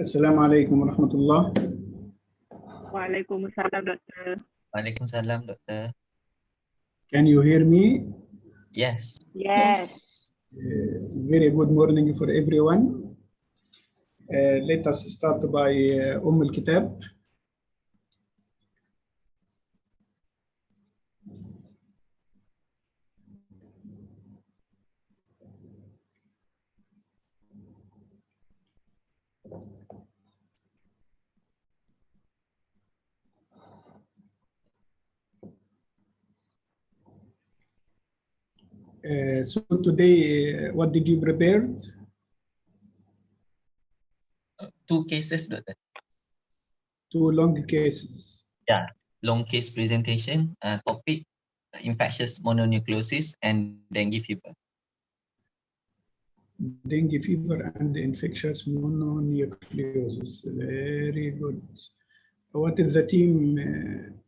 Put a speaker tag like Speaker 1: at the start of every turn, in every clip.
Speaker 1: السلام عليكم ورحمة الله.
Speaker 2: Waalaikumsalam, Doktor.
Speaker 3: Waalaikumsalam, Doktor.
Speaker 1: Can you hear me?
Speaker 3: Yes.
Speaker 2: Yes.
Speaker 1: Very good morning for everyone. Let us start by الكتاب. So today, what did you prepare?
Speaker 3: Two cases, Doctor.
Speaker 1: Two long cases.
Speaker 3: Yeah. Long case presentation, topic, infectious mononucleosis and dengue fever.
Speaker 1: Dengue fever and infectious mononucleosis. Very good. What is the team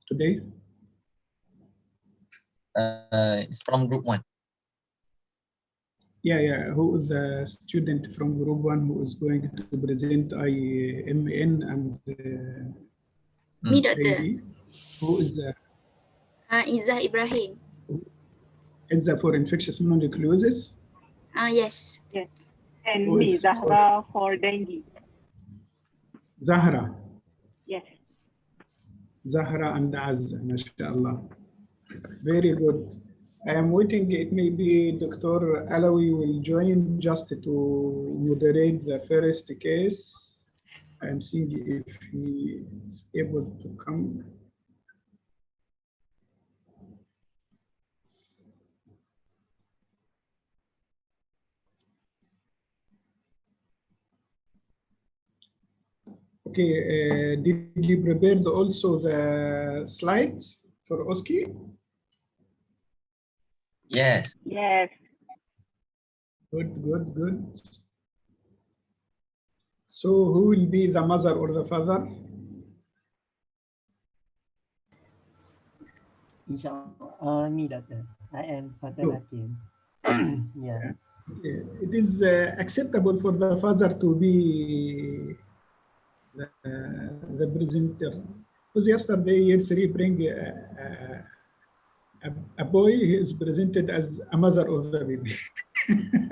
Speaker 1: today?
Speaker 3: It's from group 1.
Speaker 1: Yeah. Who is the student from group 1 who is going to present IMN and
Speaker 4: Me, Doctor.
Speaker 1: dengue? Who is the
Speaker 4: Izzah Ibrahim.
Speaker 1: is that for infectious mononucleosis?
Speaker 4: Yes.
Speaker 2: Yes. And
Speaker 1: Who
Speaker 2: me,
Speaker 1: is
Speaker 2: Zahra, for dengue.
Speaker 1: Zahra.
Speaker 2: Yes.
Speaker 1: Zahra and Azza, mashallah. Very good. I am waiting. It may be Dr. Alawi will join just to moderate the first case. I am seeing if he is able to come. Okay, did you prepare also the slides for Oski?
Speaker 3: Yes.
Speaker 2: Yes.
Speaker 1: Good. So who will be the mother or the father?
Speaker 5: Inshallah, me, Doctor. I am Father
Speaker 1: Oh.
Speaker 5: Hakim. Yeah.
Speaker 1: It is acceptable for the father to be the presenter. Because yesterday, year 3 bring a boy, he is presented as a mother of the baby.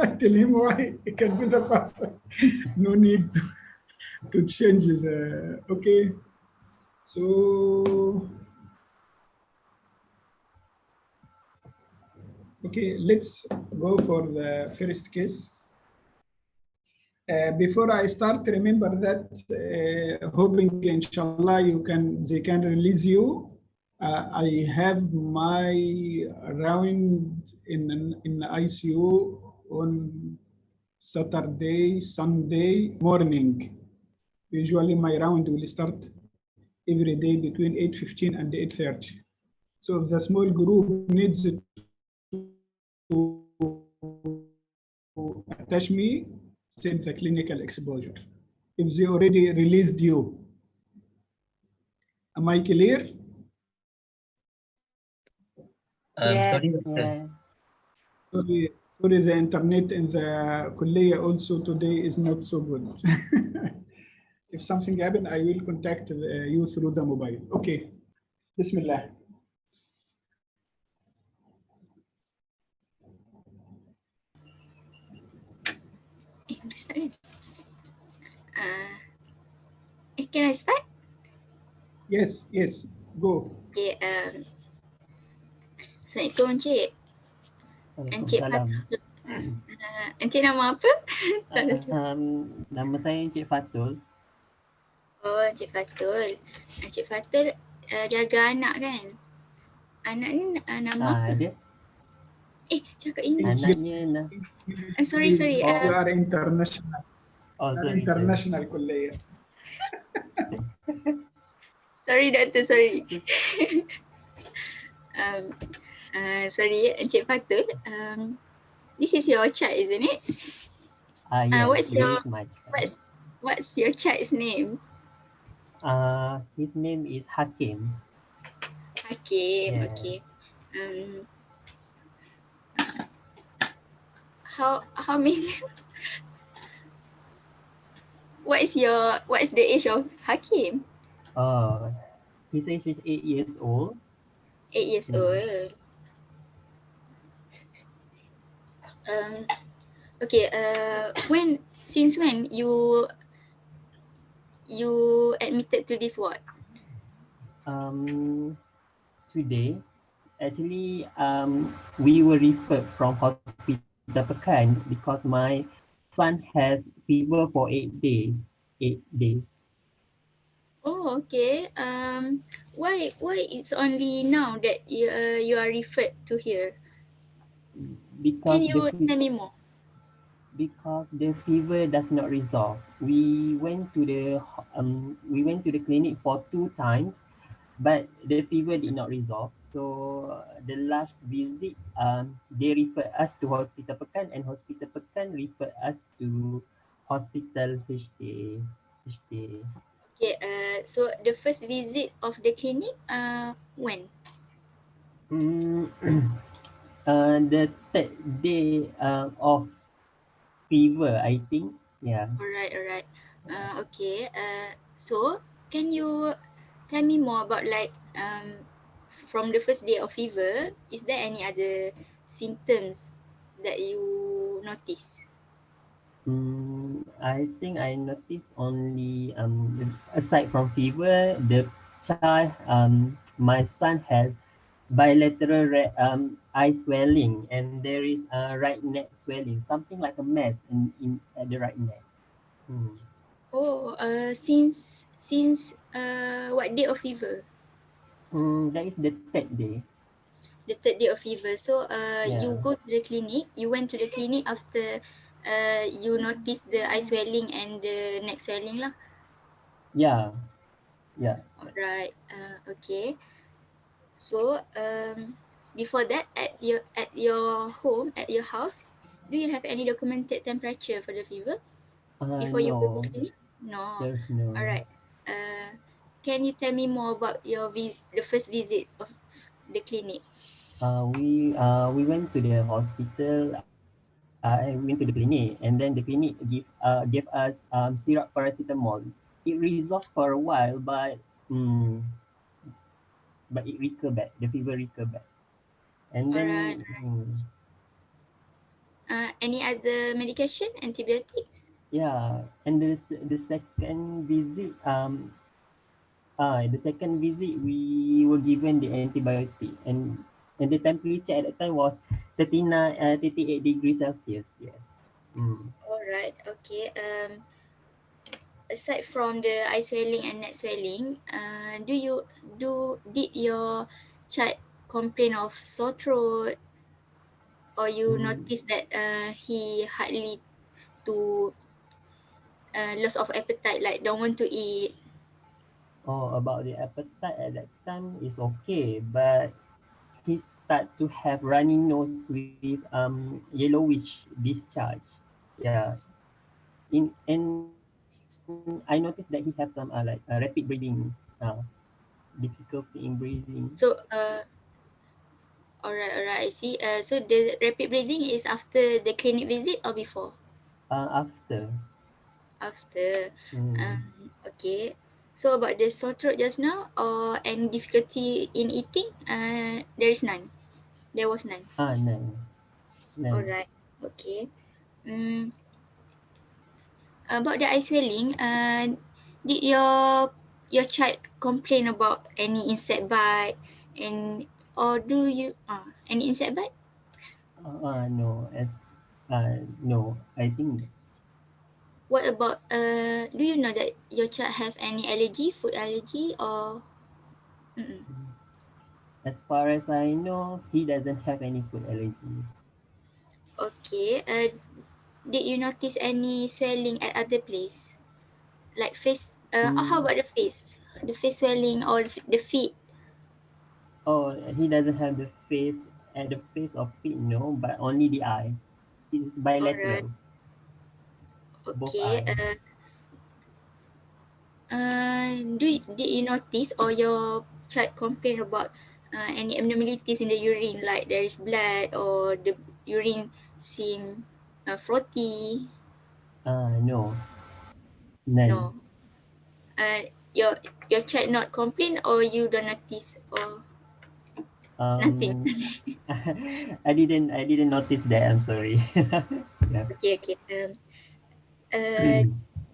Speaker 1: I tell him why he can be the father. No need to change his. Okay, so okay, let's go for the first case. Before I start, remember that hoping inshallah they can release you. I have my round in the ICU on Saturday, Sunday morning. Usually my round will start every day between 8:15 and 8:30. So if the small group needs to attach me, send the clinical exposure. If they already released you, am I clear?
Speaker 2: Yes.
Speaker 3: Sorry, Doctor.
Speaker 5: Yeah.
Speaker 1: Sorry, the internet in the Kulliya also today is not so good. If something happens, I will contact you through the mobile. Okay, Bismillah.
Speaker 4: Can I start?
Speaker 1: Yes, go.
Speaker 4: Okay. Assalamualaikum, Encik. Encik
Speaker 5: Waalaikumsalam.
Speaker 4: Encik nama apa?
Speaker 5: Nama saya Encik Fatul.
Speaker 4: Oh, Encik Fatul. Encik Fatul jaga anak kan? Anak ni nama apa?
Speaker 5: Dia
Speaker 4: Cakap ini.
Speaker 5: anaknya
Speaker 4: Sorry.
Speaker 1: You are international.
Speaker 5: sorry.
Speaker 1: International Kulliya.
Speaker 4: Sorry, Doctor. Sorry. Sorry, Encik Fatul. This is your child, isn't it?
Speaker 5: Yes,
Speaker 4: What's
Speaker 5: this
Speaker 4: your-
Speaker 5: is my child.
Speaker 4: What's your child's name?
Speaker 5: His name is Hakim.
Speaker 4: Hakim.
Speaker 5: Yeah.
Speaker 4: Okay. How many what is the age of Hakim?
Speaker 5: Oh, his age is 8 years old.
Speaker 4: 8 years
Speaker 5: Mm.
Speaker 4: old. Okay. Since when you admitted to this ward?
Speaker 5: Today, actually, we were referred from Hospital Pekan because my son has fever for 8 days. 8 days.
Speaker 4: Oh, okay. Why it's only now that you are referred to here?
Speaker 5: Because
Speaker 4: Can
Speaker 5: the
Speaker 4: you tell me more?
Speaker 5: because the fever does not resolve. We went to the clinic for 2 times, but the fever did not resolve. So the last visit, they referred us to Hospital Pekan, and Hospital Pekan referred us to Hospital HTA.
Speaker 4: Okay. So the first visit of the clinic, when?
Speaker 5: Mm, the third day of fever, I think. Yeah.
Speaker 4: Alright. Okay. So can you tell me more about like from the first day of fever, is there any other symptoms that you notice?
Speaker 5: I think I noticed only aside from fever, the child my son has bilateral eye swelling, and there is a right neck swelling, something like a mass in at the right neck. Mm.
Speaker 4: Oh, since what day of fever?
Speaker 5: That is the third day.
Speaker 4: The third day of fever. So
Speaker 5: Yeah,
Speaker 4: you go to the clinic. You went to the clinic after you noticed the eye swelling and the neck swelling lah.
Speaker 5: yeah, yeah.
Speaker 4: Alright. Okay. So before that, at your home, at your house, do you have any documented temperature for the fever before you go to the
Speaker 5: No,
Speaker 4: clinic? No.
Speaker 5: there's no.
Speaker 4: Alright. Can you tell me more about the first visit of the clinic?
Speaker 5: We went to the hospital. I went to the clinic, and then the clinic gave us syrup paracetamol. It resolved for a while, mm, but it recurred back. The fever recurred back, and
Speaker 4: Alright.
Speaker 5: then
Speaker 4: Any other medication, antibiotics?
Speaker 5: yeah, and the second visit we were given the antibiotic, and the temperature at that time was 38 degrees Celsius. Yes. Mm.
Speaker 4: Alright. Okay. Aside from the eye swelling and neck swelling, did your child complain of sore throat, or you
Speaker 5: Mm.
Speaker 4: notice that he hardly to loss of appetite, like don't want to eat?
Speaker 5: Oh, about the appetite at that time is okay, but he start to have runny nose with yellowish discharge. Yeah. And I noticed that he have some rapid breathing, difficulty in breathing.
Speaker 4: So alright, I see. So the rapid breathing is after the clinic visit or before?
Speaker 5: After.
Speaker 4: After.
Speaker 5: Mm.
Speaker 4: Okay. So about the sore throat just now, or any difficulty in eating, there is none. There was none.
Speaker 5: No, no.
Speaker 4: Alright. Okay. Mm, about the eye swelling, did your child complain about any insect bite, and or do you any insect bite?
Speaker 5: No, no, I think
Speaker 4: What about do you know that your child have any allergy, food allergy, or mm-mm.
Speaker 5: as far as I know, he doesn't have any food allergy.
Speaker 4: Okay. Did you notice any swelling at other place, like face? How
Speaker 5: Mm.
Speaker 4: about the face? The face swelling or the feet?
Speaker 5: Oh, he doesn't have the face at the face of feet, no, but only the eye. It's
Speaker 4: Alright.
Speaker 5: bilateral, both
Speaker 4: Okay.
Speaker 5: eye.
Speaker 4: Did you notice or your child complain about any abnormalities in the urine, like there is blood or the urine seem frothy?
Speaker 5: No. None.
Speaker 4: No. Your child not complain or you don't notice or nothing?
Speaker 5: I didn't notice that. I'm sorry. Yeah.
Speaker 4: Okay, okay.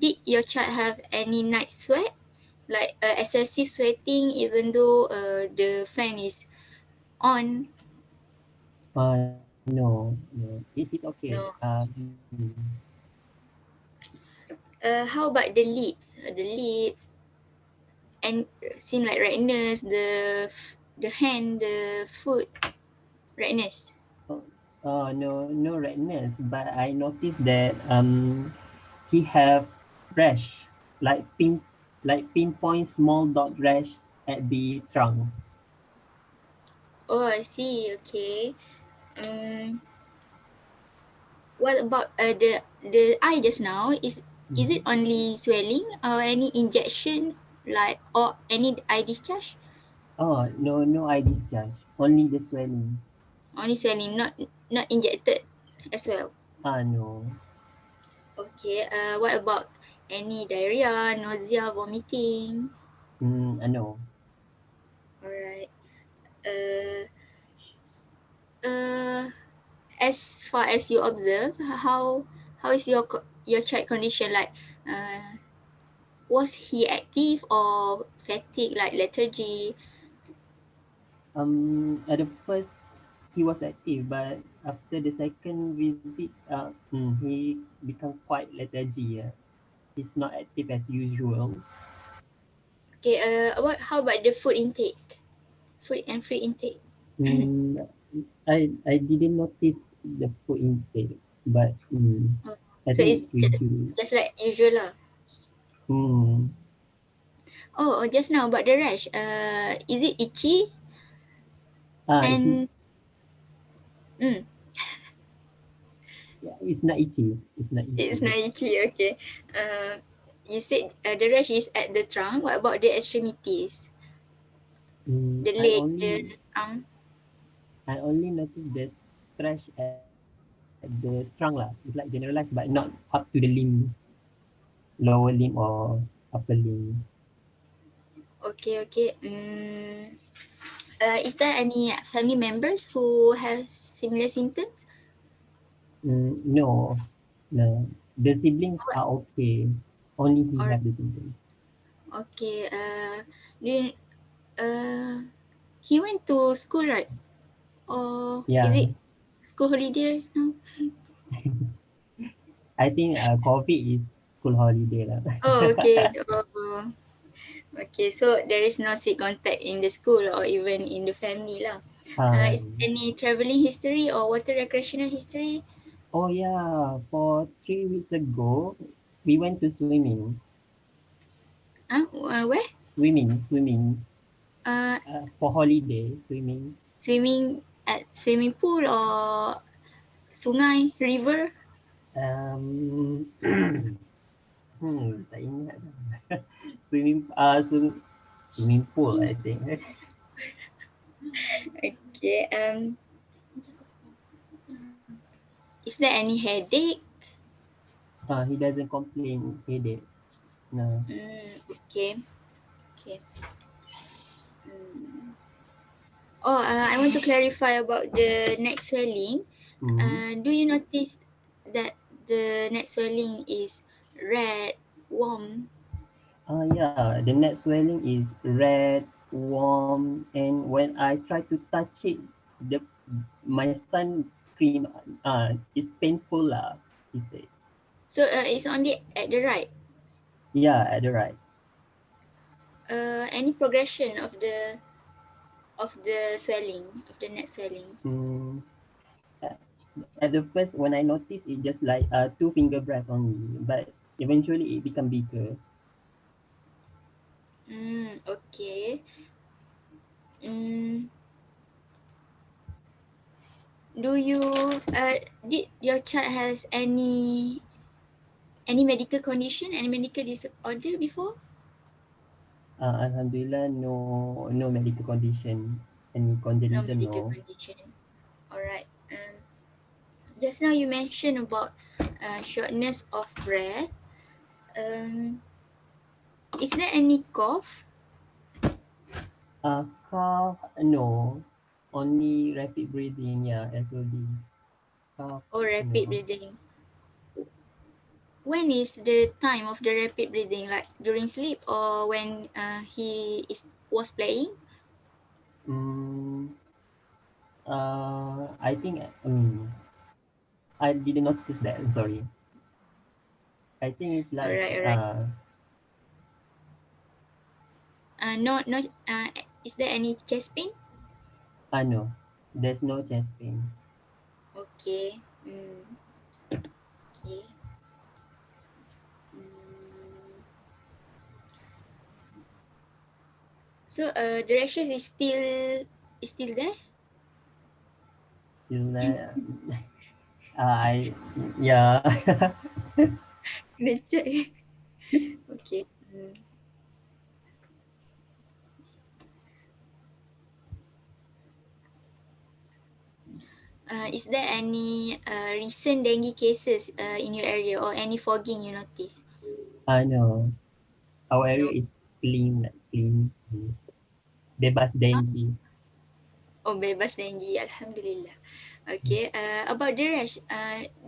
Speaker 4: Did your child have any night sweat? Like excessive sweating even though the fan is on?
Speaker 5: No, no. It's okay.
Speaker 4: No. How about the lips? The lips and seem like redness, the hand, the foot redness.
Speaker 5: Oh, no redness, but I noticed that he have rash, like pinpoint small dot rash at the trunk.
Speaker 4: Oh, I see. Okay. What about the eye just now? Is it only swelling or any injection like or any eye discharge?
Speaker 5: Oh, no eye discharge, only the swelling.
Speaker 4: Only swelling, not injected as well.
Speaker 5: No.
Speaker 4: Okay. What about any diarrhea, nausea, vomiting?
Speaker 5: No.
Speaker 4: Alright. Uh, uh, as far as you observe, how is your child condition like? Was he active or fatigue like lethargy?
Speaker 5: At the first he was active, but after the second visit, he become quite lethargy. He's not active as usual.
Speaker 4: Okay. How about the food intake? Food and free intake.
Speaker 5: Mm, I didn't notice the food intake, but
Speaker 4: Oh,
Speaker 5: I
Speaker 4: so
Speaker 5: think
Speaker 4: it's
Speaker 5: it's reduced.
Speaker 4: just like usual lah.
Speaker 5: Mm,
Speaker 4: Just now about the rash. Is it itchy
Speaker 5: it's,
Speaker 4: and mm,
Speaker 5: yeah, it's not itchy. It's not
Speaker 4: it's
Speaker 5: itchy.
Speaker 4: not itchy. Okay. You said the rash is at the trunk. What about the extremities?
Speaker 5: Mm,
Speaker 4: The
Speaker 5: I
Speaker 4: leg, the
Speaker 5: only
Speaker 4: arm.
Speaker 5: I only noticed the trash at the trunk lah. It's like generalized, but not up to the limb, lower limb or upper limb.
Speaker 4: Okay, okay. Is there any family members who have similar symptoms?
Speaker 5: No, no. The siblings
Speaker 4: What?
Speaker 5: are okay. Only he
Speaker 4: Or
Speaker 5: have the symptoms.
Speaker 4: okay. Do you, uh, he went to school, right? Or is
Speaker 5: Yeah,
Speaker 4: it school holiday now?
Speaker 5: I think COVID is school holiday lah.
Speaker 4: Oh, okay. Oh, okay. So there is no sick contact in the school or even in the family lah.
Speaker 5: uh,
Speaker 4: Is there any traveling history or water recreational history?
Speaker 5: oh yeah, for 3 weeks ago, we went to swimming.
Speaker 4: Where?
Speaker 5: Swimming.
Speaker 4: Uh,
Speaker 5: For holiday, swimming.
Speaker 4: Swimming at swimming pool or sungai, river?
Speaker 5: Um, tak ingat. Swimming pool, I think.
Speaker 4: Okay. Is there any headache?
Speaker 5: He doesn't complain headache. No.
Speaker 4: Okay. Okay. I want to clarify about the neck swelling.
Speaker 5: Mm.
Speaker 4: Do you notice that the neck swelling is red, warm?
Speaker 5: Yeah, the neck swelling is red, warm, and when I try to touch it, the my son scream. It's painful lah. He said.
Speaker 4: So it's only at the right.
Speaker 5: Yeah, at the right.
Speaker 4: Any progression of the swelling, of the neck swelling?
Speaker 5: Mm, at the first, when I noticed, it just like two finger breath only, but eventually it become bigger.
Speaker 4: Okay. Mm, do you did your child has any medical condition, any medical disorder before?
Speaker 5: Alhamdulillah, no medical condition, any
Speaker 4: No
Speaker 5: congenital,
Speaker 4: medical
Speaker 5: no.
Speaker 4: condition. Alright. Just now you mentioned about shortness of breath. Is there any cough?
Speaker 5: Cough, no. Only rapid breathing, yeah, SOD. Cough,
Speaker 4: Or rapid
Speaker 5: no.
Speaker 4: breathing? When is the time of the rapid breathing? Like during sleep or when he was playing?
Speaker 5: Mm, I think I didn't notice that. I'm sorry. I think it's like
Speaker 4: Alright. No. Is there any chest pain?
Speaker 5: no, there's no chest pain.
Speaker 4: Okay. Okay. Mm. So the rashes is still there?
Speaker 5: Still there. I yeah.
Speaker 4: Kena check. Okay. Is there any recent dengue cases in your area or any fogging you notice?
Speaker 5: I know. Our
Speaker 4: No.
Speaker 5: area is clean, like clean. Bebas dengue.
Speaker 4: Oh, bebas dengue. Alhamdulillah. Okay. About the rash,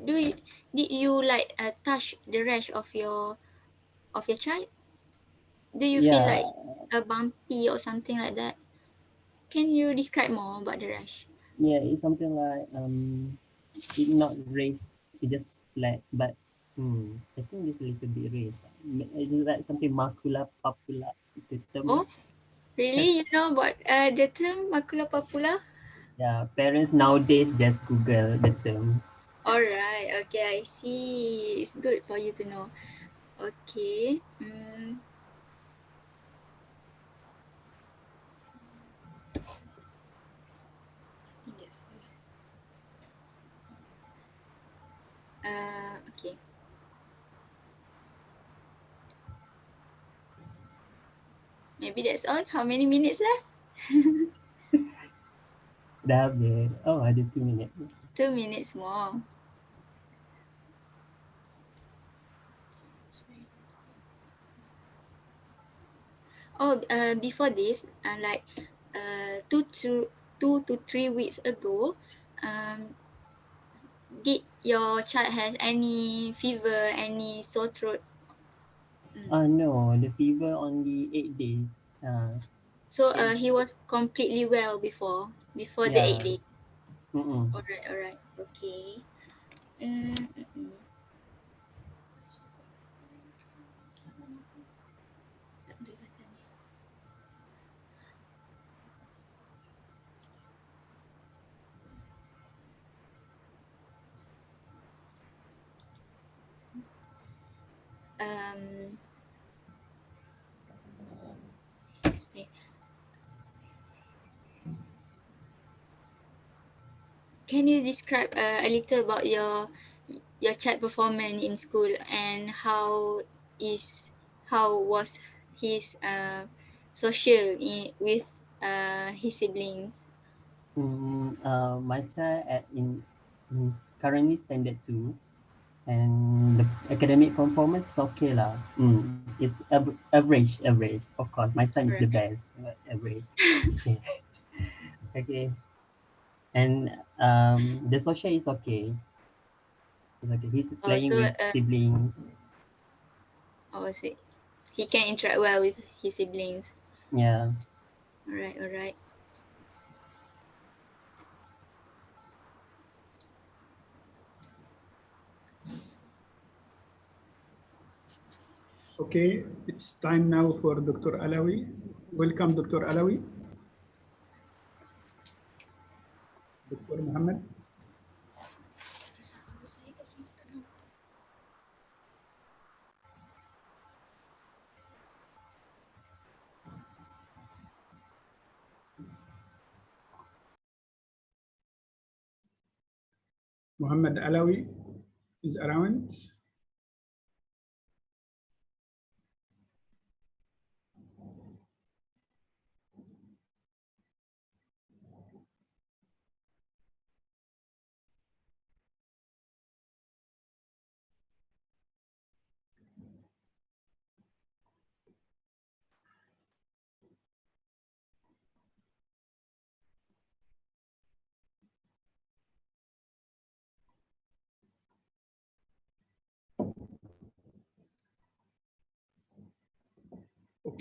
Speaker 4: did you like touch the rash of your child? Do you feel
Speaker 5: Yeah,
Speaker 4: like a bumpy or something like that? Can you describe more about the rash?
Speaker 5: yeah. It's something like it not raised. It just flat, but I think it's a little bit raised. It's like something macula papula. The term.
Speaker 4: Oh, really? You know about the term macula papula?
Speaker 5: Yeah, parents nowadays just Google the term.
Speaker 4: All right. Okay, I see. It's good for you to know. Okay. I think that's all. Okay. Maybe that's all. How many minutes left?
Speaker 5: Dah habis. Oh, ada 2 minit.
Speaker 4: 2 minutes more. Oh, before this, like 2 to 3 weeks ago, um, did your child has any fever, any sore throat?
Speaker 5: No, the fever only 8 days.
Speaker 4: So
Speaker 5: Eight,
Speaker 4: he was completely well before the
Speaker 5: yeah.
Speaker 4: 8 days.
Speaker 5: Mm-mm.
Speaker 4: Alright. Okay. Mm, mm, mm. Tak ada katanya. Um, stay. Can you describe a little about your child performance in school and how was his social with his siblings?
Speaker 5: My child in currently standard 2, and the academic performance is okay lah. It's average. Of course, my son is the
Speaker 4: Right.
Speaker 5: best, but average. Okay. Okay. And the social is okay. It's okay. He's playing
Speaker 4: Also,
Speaker 5: with siblings.
Speaker 4: how was it? He can interact well with his siblings.
Speaker 5: Yeah.
Speaker 4: Alright.
Speaker 1: Okay, it's time now for Dr. Alawi. Welcome, Dr. Alawi. Dr. Muhammad. Muhammad Alawi is around.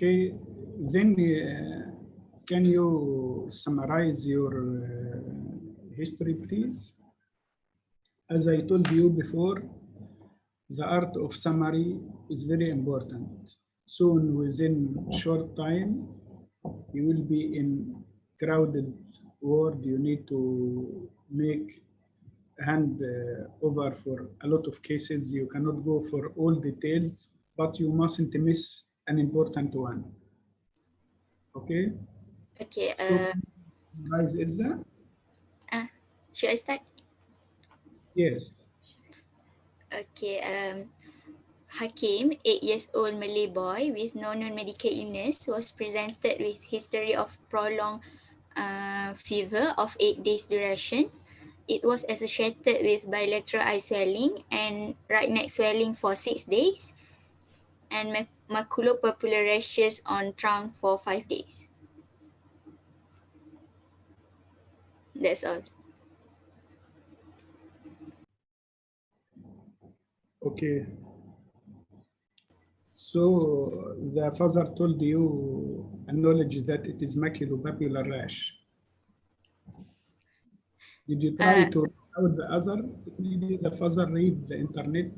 Speaker 1: Okay, then can you summarize your history, please? As I told you before, the art of summary is very important. Soon, within short time, you will be in crowded world. You need to make hand over for a lot of cases. You cannot go for all details, but you mustn't miss an important one. Okay?
Speaker 4: Okay.
Speaker 1: So, guys, is that?
Speaker 4: Should I start?
Speaker 1: Yes.
Speaker 4: Okay. Hakim, 8 years old Malay boy with no known medical illness, was presented with history of prolonged fever of 8 days duration. It was associated with bilateral eye swelling and right neck swelling for 6 days and maculopapular rashes on trunk for 5 days. That's all.
Speaker 1: Okay. So the father told you acknowledge that it is maculopapular rash. Did you try to read out the other? Maybe the father read the internet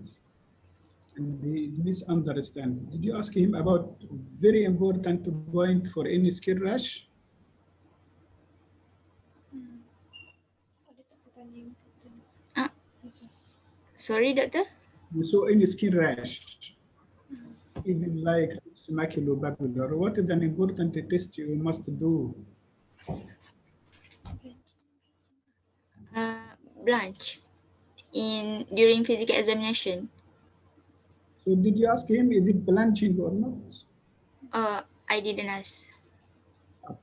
Speaker 1: and he is misunderstand. Did you ask him about very important point for any skin rash?
Speaker 4: Sorry, doctor?
Speaker 1: You saw any skin rash, even like maculopapular. What is an important test you must do?
Speaker 4: Blanche during physical examination.
Speaker 1: So did you ask him is it blanching or not?
Speaker 4: I didn't ask.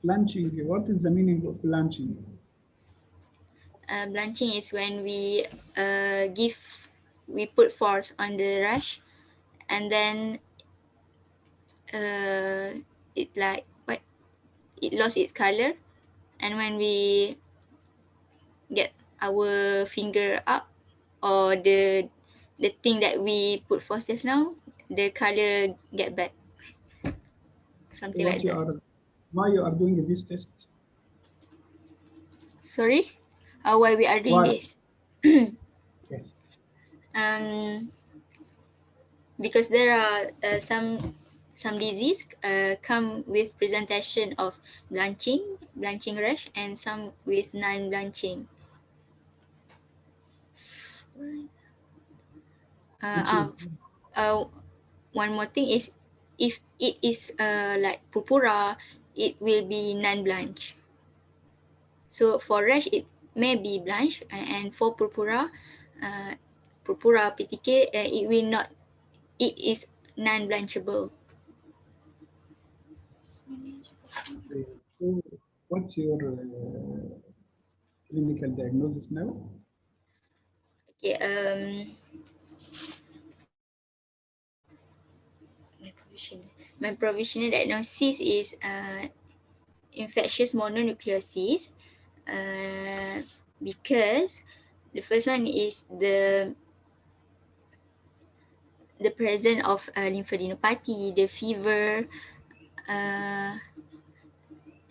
Speaker 1: Blanching, what is the meaning of blanching?
Speaker 4: Blanching is when we put force on the rash and then it lost its color, and when we get our finger up or the thing that we put force just now, the color get back. Something like that.
Speaker 1: Why you are doing this test?
Speaker 4: Sorry? Why we are doing
Speaker 1: Why?
Speaker 4: this?
Speaker 1: Yes.
Speaker 4: Because there are some disease come with presentation of blanching rash, and some with non-blanching. One more thing is, if it is like purpura, it will be non-blanch. So for rash, it may be blanch, and for purpura PTK, it will not. It is non-blanchable.
Speaker 1: So what's your clinical diagnosis now?
Speaker 4: Okay. My provisional diagnosis is infectious mononucleosis, because the first one is the presence of lymphadenopathy, the fever,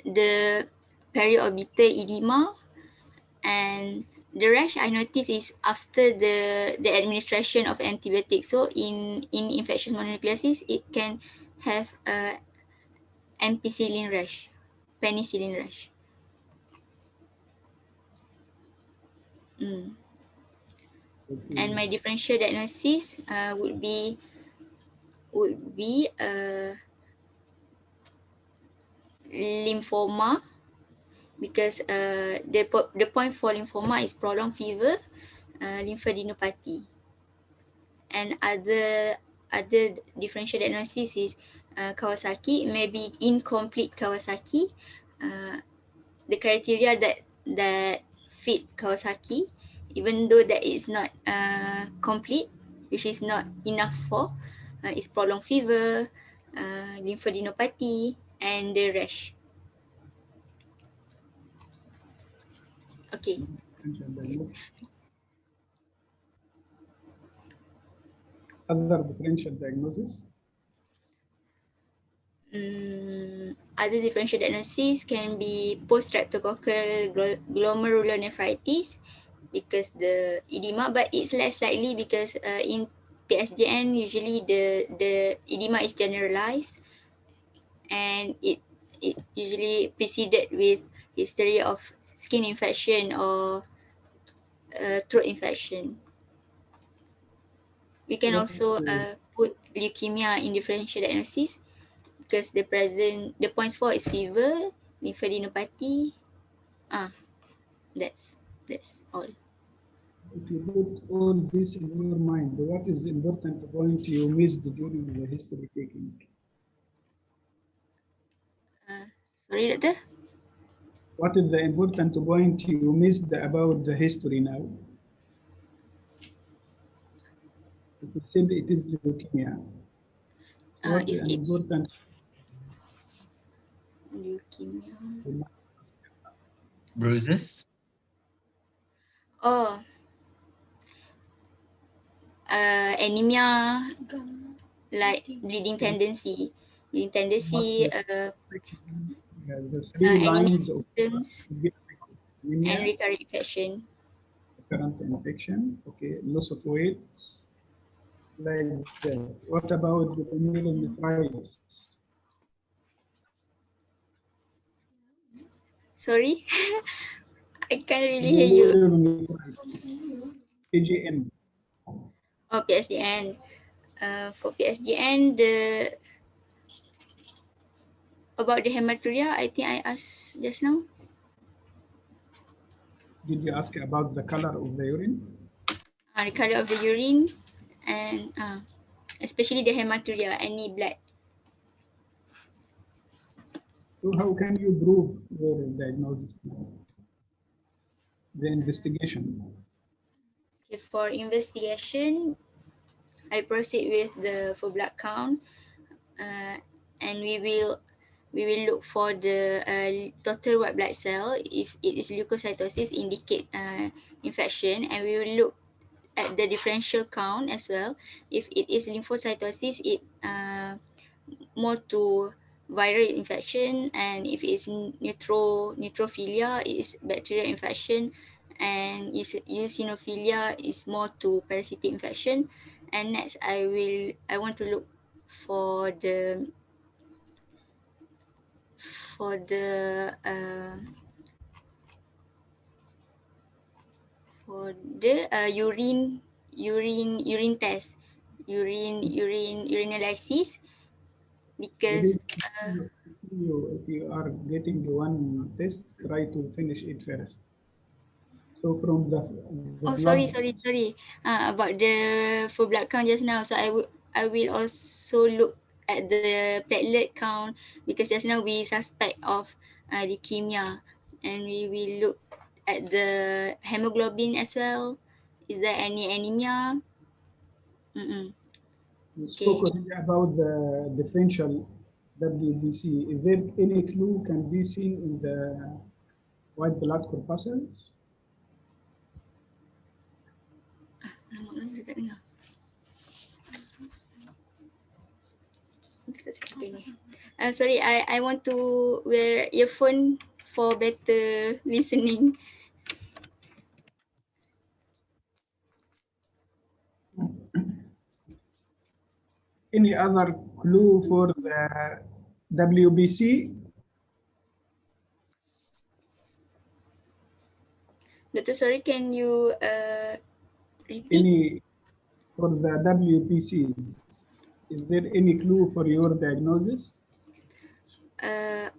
Speaker 4: the periorbital edema, and the rash I notice is after the administration of antibiotics. So in infectious mononucleosis, it can have ampicillin rash, penicillin rash.
Speaker 1: Okay.
Speaker 4: And my differential diagnosis would be lymphoma, because the point for lymphoma is prolonged fever, lymphadenopathy, and other differential diagnosis is Kawasaki, maybe incomplete Kawasaki. The criteria that fit Kawasaki, even though that is not complete, which is not enough for, is prolonged fever, lymphadenopathy, and the rash. Okay.
Speaker 1: Other differential diagnosis?
Speaker 4: Other differential diagnosis can be post-streptococcal glomerulonephritis because the edema, but it's less likely because in PSGN usually the edema is generalized and it usually preceded with history of skin infection or throat infection. We can also put leukemia in differential diagnosis because the points for is fever, lymphadenopathy. That's all.
Speaker 1: If you put all this in your mind, what is the important point you missed during the history taking?
Speaker 4: Sorry, doctor.
Speaker 1: What is the important point you missed about the history now? If you said it is leukemia, what
Speaker 4: If
Speaker 1: an
Speaker 4: it's
Speaker 1: important
Speaker 4: leukemia.
Speaker 3: Bruises?
Speaker 4: Oh, anemia, like bleeding tendency. Bleeding tendency,
Speaker 1: the three
Speaker 4: anemia
Speaker 1: lines of
Speaker 4: symptoms, and
Speaker 1: anemia,
Speaker 4: recurrent infection.
Speaker 1: recurrent infection, okay, loss of weight, like that. What about the glomerulonephritis?
Speaker 4: Sorry, I can't really hear you.
Speaker 1: Glomerulonephritis, AGN.
Speaker 4: Oh, PSGN. For PSGN, about the hematuria, I think I asked just now.
Speaker 1: Did you ask about the color of the urine?
Speaker 4: The color of the urine and especially the hematuria, any blood.
Speaker 1: So how can you prove your diagnosis now? The investigation.
Speaker 4: Okay, for investigation, I proceed with the full blood count, and we will look for the total white blood cell. If it is leukocytosis, indicate infection, and we will look at the differential count as well. If it is lymphocytosis, it more to viral infection, and if it's neutrophilia, it is bacterial infection, and eosinophilia is more to parasitic infection. And next, I want to look for the for the uh, urine test, urinalysis, because
Speaker 1: If you are getting one test, try to finish it first. So from the
Speaker 4: sorry,
Speaker 1: blood,
Speaker 4: about the full blood count just now. So I will also look at the platelet count because just now we suspect of leukemia, and we will look at the hemoglobin as well. Is there any anemia?
Speaker 1: you
Speaker 4: Okay.
Speaker 1: spoke already about the differential WBC. Is there any clue can be seen in the white blood corpuscles?
Speaker 4: Sorry, I want to wear earphone for better listening.
Speaker 1: Any other clue for the WBC?
Speaker 4: Doctor, sorry, can you repeat?
Speaker 1: Any for the WBCs? Is there any clue for your diagnosis?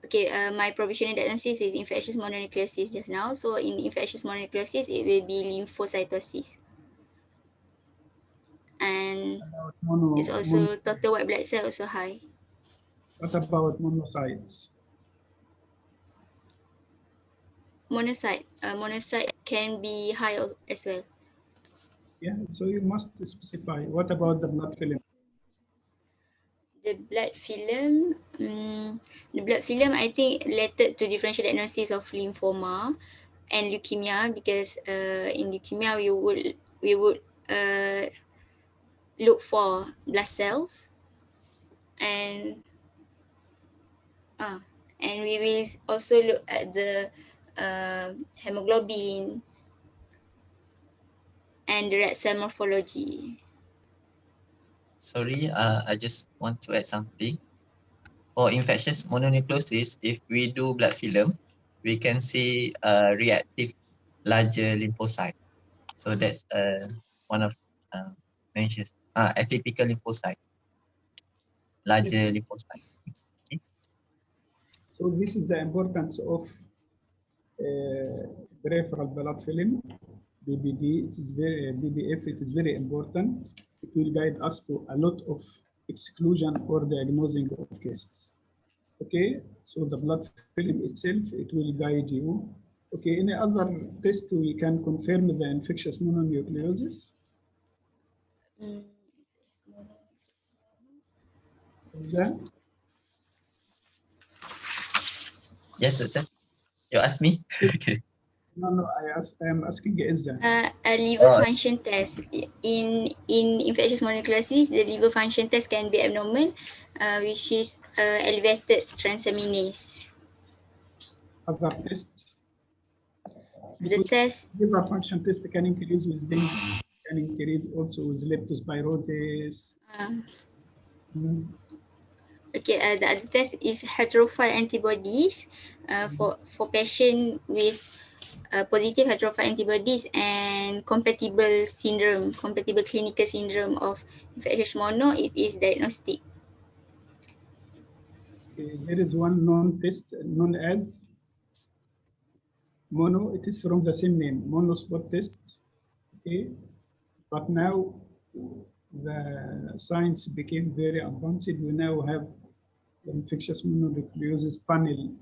Speaker 4: Okay, my provisional diagnosis is infectious mononucleosis just now. So in infectious mononucleosis, it will be lymphocytosis. And it's also total white blood cell also high.
Speaker 1: What about monocytes?
Speaker 4: Monocyte can be high as well.
Speaker 1: Yeah, so you must specify. What about the blood film?
Speaker 4: The blood film, I think related to differential diagnosis of lymphoma and leukemia, because in leukemia we would look for blood cells, and And we will also look at the hemoglobin and the red cell morphology.
Speaker 3: Sorry, I just want to add something. For infectious mononucleosis, if we do blood film, we can see reactive larger lymphocyte. So that's one of measures. Atypical lymphocyte, larger
Speaker 4: Yes.
Speaker 3: lymphocyte. Okay.
Speaker 1: So this is the importance of peripheral blood film, BBD. It is very BBF. It is very important. It will guide us to a lot of exclusion or diagnosing of cases. Okay, so the blood film itself, it will guide you. Okay, any other test we can confirm the infectious mononucleosis?
Speaker 4: Mm.
Speaker 1: Is that?
Speaker 3: Yes, doctor. You ask me? Okay.
Speaker 1: No, I am asking Izza.
Speaker 4: A liver function test. In infectious mononucleosis, the liver function test can be abnormal, which is elevated transaminase.
Speaker 1: Other tests.
Speaker 4: The
Speaker 1: Because
Speaker 4: test,
Speaker 1: liver function test can increase with dengue, can increase also with leptospirosis.
Speaker 4: okay, the other test is heterophile antibodies for patient with positive heterophile antibodies and compatible syndrome, compatible clinical syndrome of infectious mono. It is diagnostic.
Speaker 1: There is one known test known as mono. It is from the same name, mono spot test. Okay, but now the science became very advanced. We now have the infectious mononucleosis panel,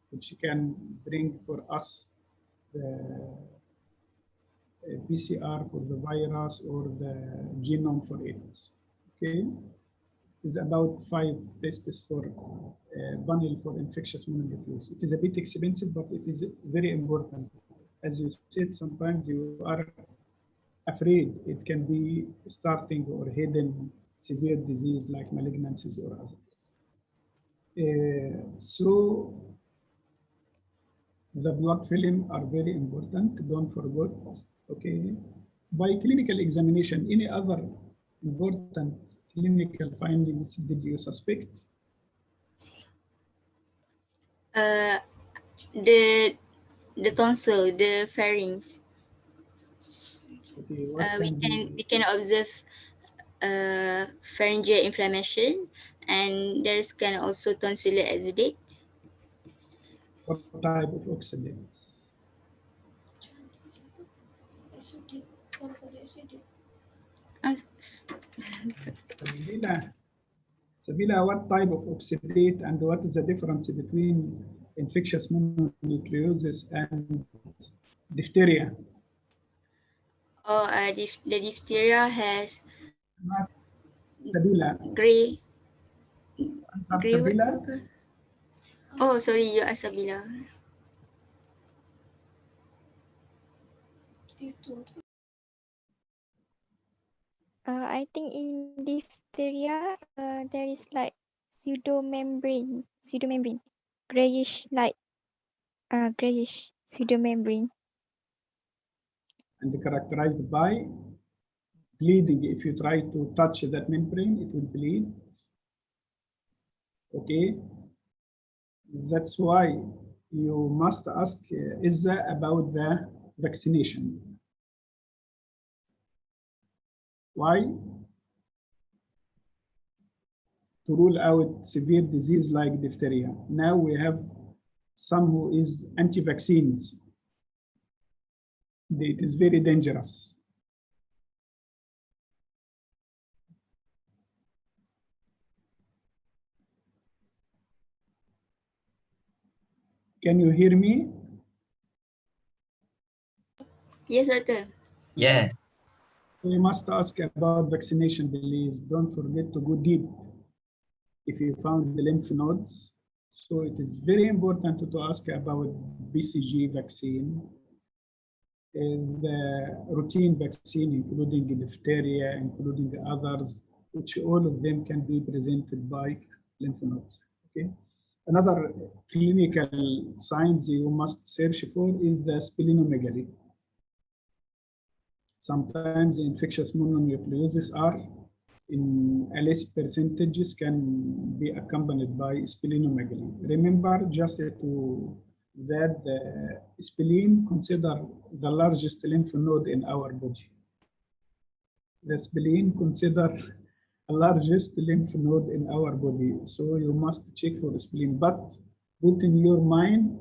Speaker 1: which can bring for us the PCR for the virus or the genome for it. Okay, is about 5 tests for panel for infectious mononucleosis. It is a bit expensive, but it is very important. As you said, sometimes you are afraid it can be starting or hidden severe disease like malignancies or others. So the blood film are very important, don't forget, okay? By clinical examination, any other important clinical findings did you suspect?
Speaker 4: The tonsil, the pharynx.
Speaker 1: Okay,
Speaker 4: We can observe pharyngeal inflammation, and there's can also tonsillar exudate.
Speaker 1: what type of oxidates? Sabila, what type of oxidate and what is the difference between infectious mononucleosis and diphtheria?
Speaker 4: The diphtheria has
Speaker 1: Sabila,
Speaker 4: gray.
Speaker 1: answer
Speaker 4: Gray what?
Speaker 1: Sabila.
Speaker 4: Oh, sorry, you asked Sabila.
Speaker 6: I think in diphtheria, there is like pseudomembrane, grayish light, grayish pseudomembrane.
Speaker 1: And characterized by bleeding. If you try to touch that membrane, it will bleed. Okay, that's why you must ask Izza about the vaccination. Why? To rule out severe disease like diphtheria. Now we have some who is anti-vaccines. It is very dangerous. Can you hear me?
Speaker 4: Yes, doctor.
Speaker 3: Yeah.
Speaker 1: We must ask about vaccination, please. Don't forget to go deep if you found the lymph nodes. So it is very important to ask about BCG vaccine, and the routine vaccine, including diphtheria, including others, which all of them can be presented by lymph nodes. Okay. Another clinical signs you must search for is the splenomegaly. Sometimes infectious mononucleosis are in a less percentages can be accompanied by splenomegaly. Remember just to that the spleen consider the largest lymph node in our body. The spleen consider the largest lymph node in our body. So you must check for the spleen, but put in your mind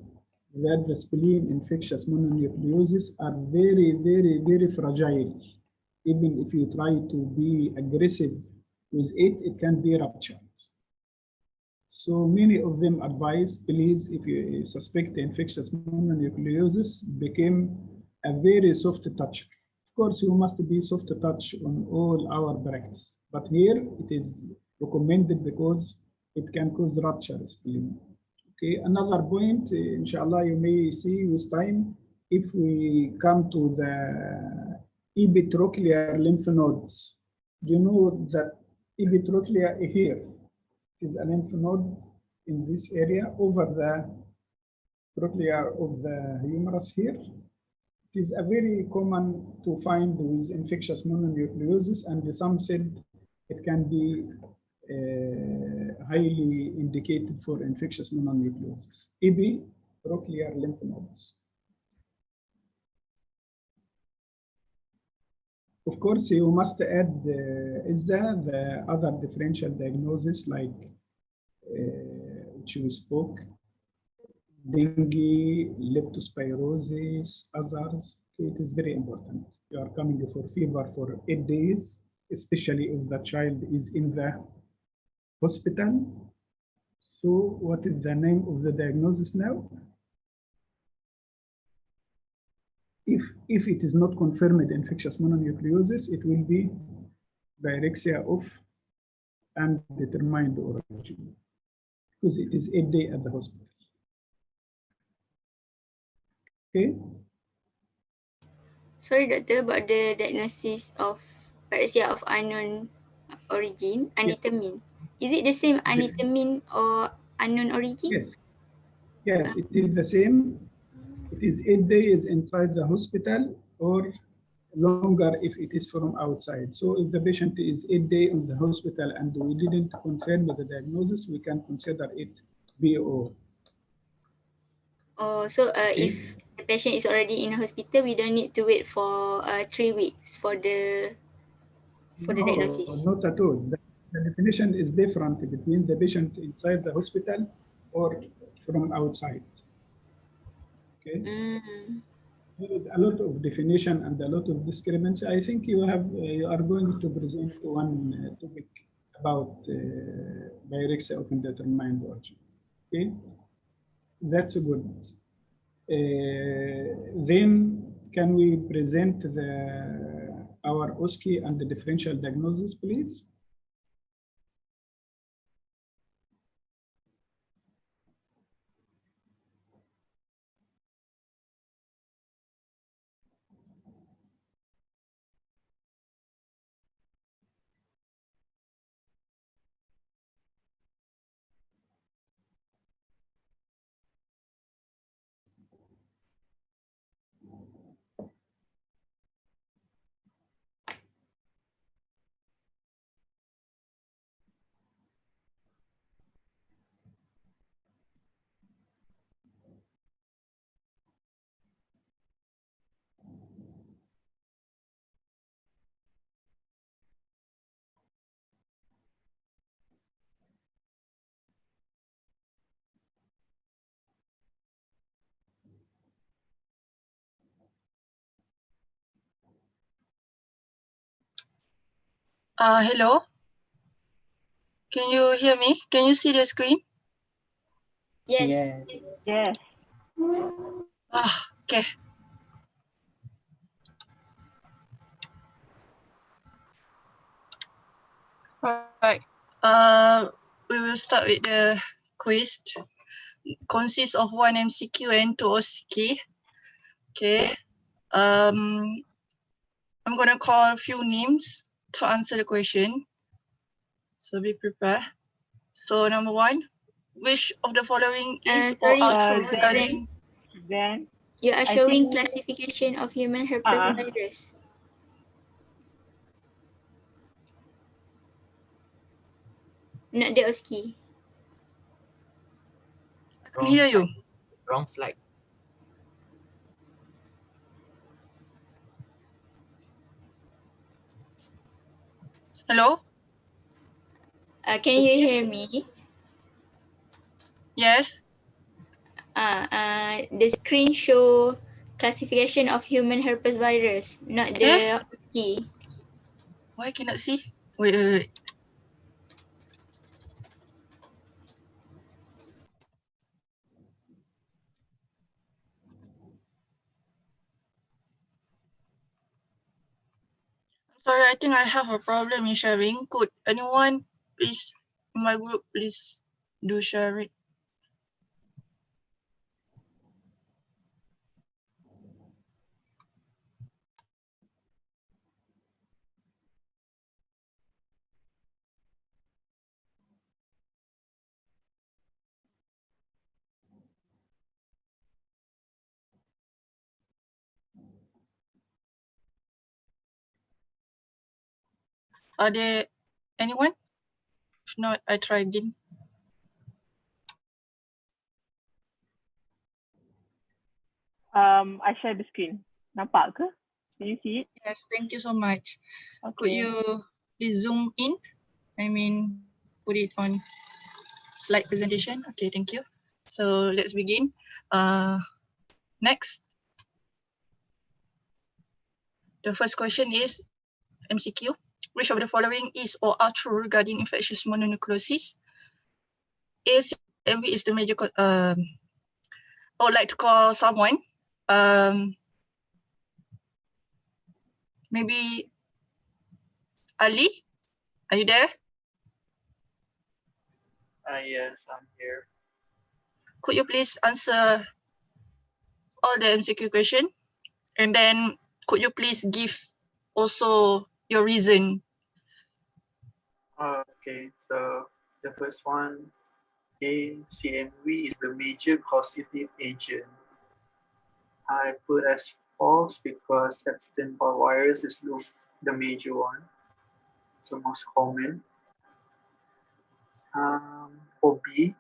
Speaker 1: that the spleen infectious mononucleosis are very, very, very fragile. Even if you try to be aggressive with it, it can be ruptured. So many of them advise, please, if you suspect infectious mononucleosis, become a very soft touch. Of course, you must be soft touch on all our practice, but here it is recommended because it can cause rupture spleen. Okay, another point, inshallah, you may see with time, if we come to the epitrochlear lymph nodes, you know that epitrochlear here is a lymph node in this area over the trochlea of the humerus here. It is a very common to find with infectious mononucleosis, and some said it can be highly indicated for infectious mononucleosis. Epitrochlear lymph nodes. Of course, you must add the other differential diagnosis like which we spoke, dengue, leptospirosis, others. It is very important. You are coming for fever for 8 days, especially if the child is in the hospital. So what is the name of the diagnosis now? If it is not confirmed infectious mononucleosis, it will be pyrexia of undetermined origin because it is 8 days at the hospital. Okay.
Speaker 4: Sorry, doctor, about the diagnosis of pyrexia of unknown origin, undetermined. Is it the same undetermined or unknown origin?
Speaker 1: Yes. Yes, it is the same. It is 8 days inside the hospital or longer if it is from outside. So if the patient is 8 days in the hospital and we didn't confirm the diagnosis, we can consider it BO.
Speaker 4: Oh, so if the patient is already in a hospital, we don't need to wait for 3 weeks for the diagnosis.
Speaker 1: Not at all. The definition is different between the patient inside the hospital or from outside. Okay. There is a lot of definition and a lot of discrepancy. I think you are going to present one topic about pyrexia of indetermined origin. Okay, that's good. Then can we present our OSCE and the differential diagnosis, please?
Speaker 7: Hello. Can you hear me? Can you see the screen?
Speaker 4: Yes.
Speaker 2: Yes.
Speaker 7: Okay. All right. We will start with the quiz. Consists of 1 MCQ and 2 OSCE. Okay. I'm gonna call a few names to answer the question. So be prepared. So number 1, which of the following is or
Speaker 4: Sorry,
Speaker 7: are true
Speaker 2: then-
Speaker 7: regarding?
Speaker 2: Then
Speaker 4: you are
Speaker 2: I
Speaker 4: showing
Speaker 2: think-
Speaker 4: classification of human herpes virus. Not the OSCE.
Speaker 7: I can hear you.
Speaker 3: Wrong slide.
Speaker 7: Hello?
Speaker 4: Can you hear me?
Speaker 7: Yes.
Speaker 4: The screen show classification of human herpes virus, not the OSCE.
Speaker 7: Why cannot see? Wait. Sorry, I think I have a problem in sharing. Could anyone please in my group please do share it? Are there anyone? If not, I try again.
Speaker 2: I share the screen. Nampak ke? Can you see it?
Speaker 7: Yes, thank you so much. Could
Speaker 2: Okay.
Speaker 7: you please zoom in? I mean, put it on slide presentation. Okay, thank you. So let's begin. Next. The first question is MCQ. Which of the following is or are true regarding infectious mononucleosis? A, CMV is the major. I would like to call someone. Maybe Ali. Are you there?
Speaker 8: Yes, I'm here.
Speaker 7: Could you please answer all the MCQ question? And then could you please give also your reason?
Speaker 8: Okay, so the first one, A, CMV is the major causative agent. I put as false because Epstein-Barr virus is the major one. It's the most common. For B,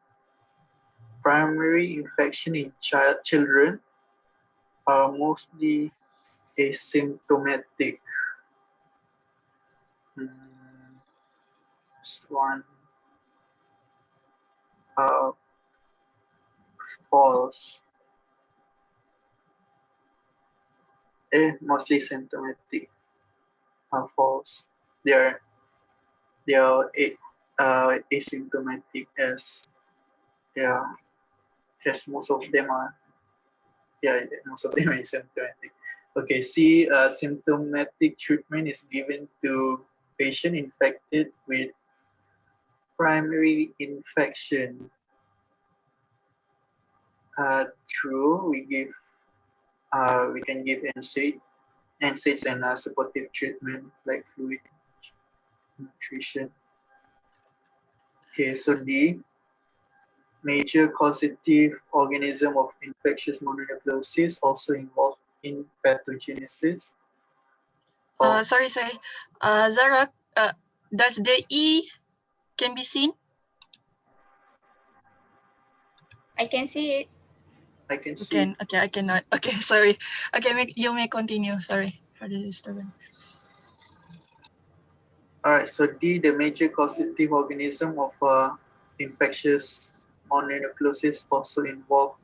Speaker 8: primary infection in children are mostly asymptomatic. This one, false. Mostly symptomatic. False. They are asymptomatic as most of them are asymptomatic. Okay, C, symptomatic treatment is given to patient infected with primary infection. True, we can give NSAIDs and supportive treatment like fluid nutrition. Okay, so D, major causative organism of infectious mononucleosis also involved in pathogenesis.
Speaker 7: Sorry. Zara, does the E can be seen?
Speaker 4: I can see it.
Speaker 8: I can see.
Speaker 7: Okay, I cannot. Okay, sorry. Okay, you may continue. Sorry for the disturbance.
Speaker 8: All right, so D, the major causative organism of infectious mononucleosis also involved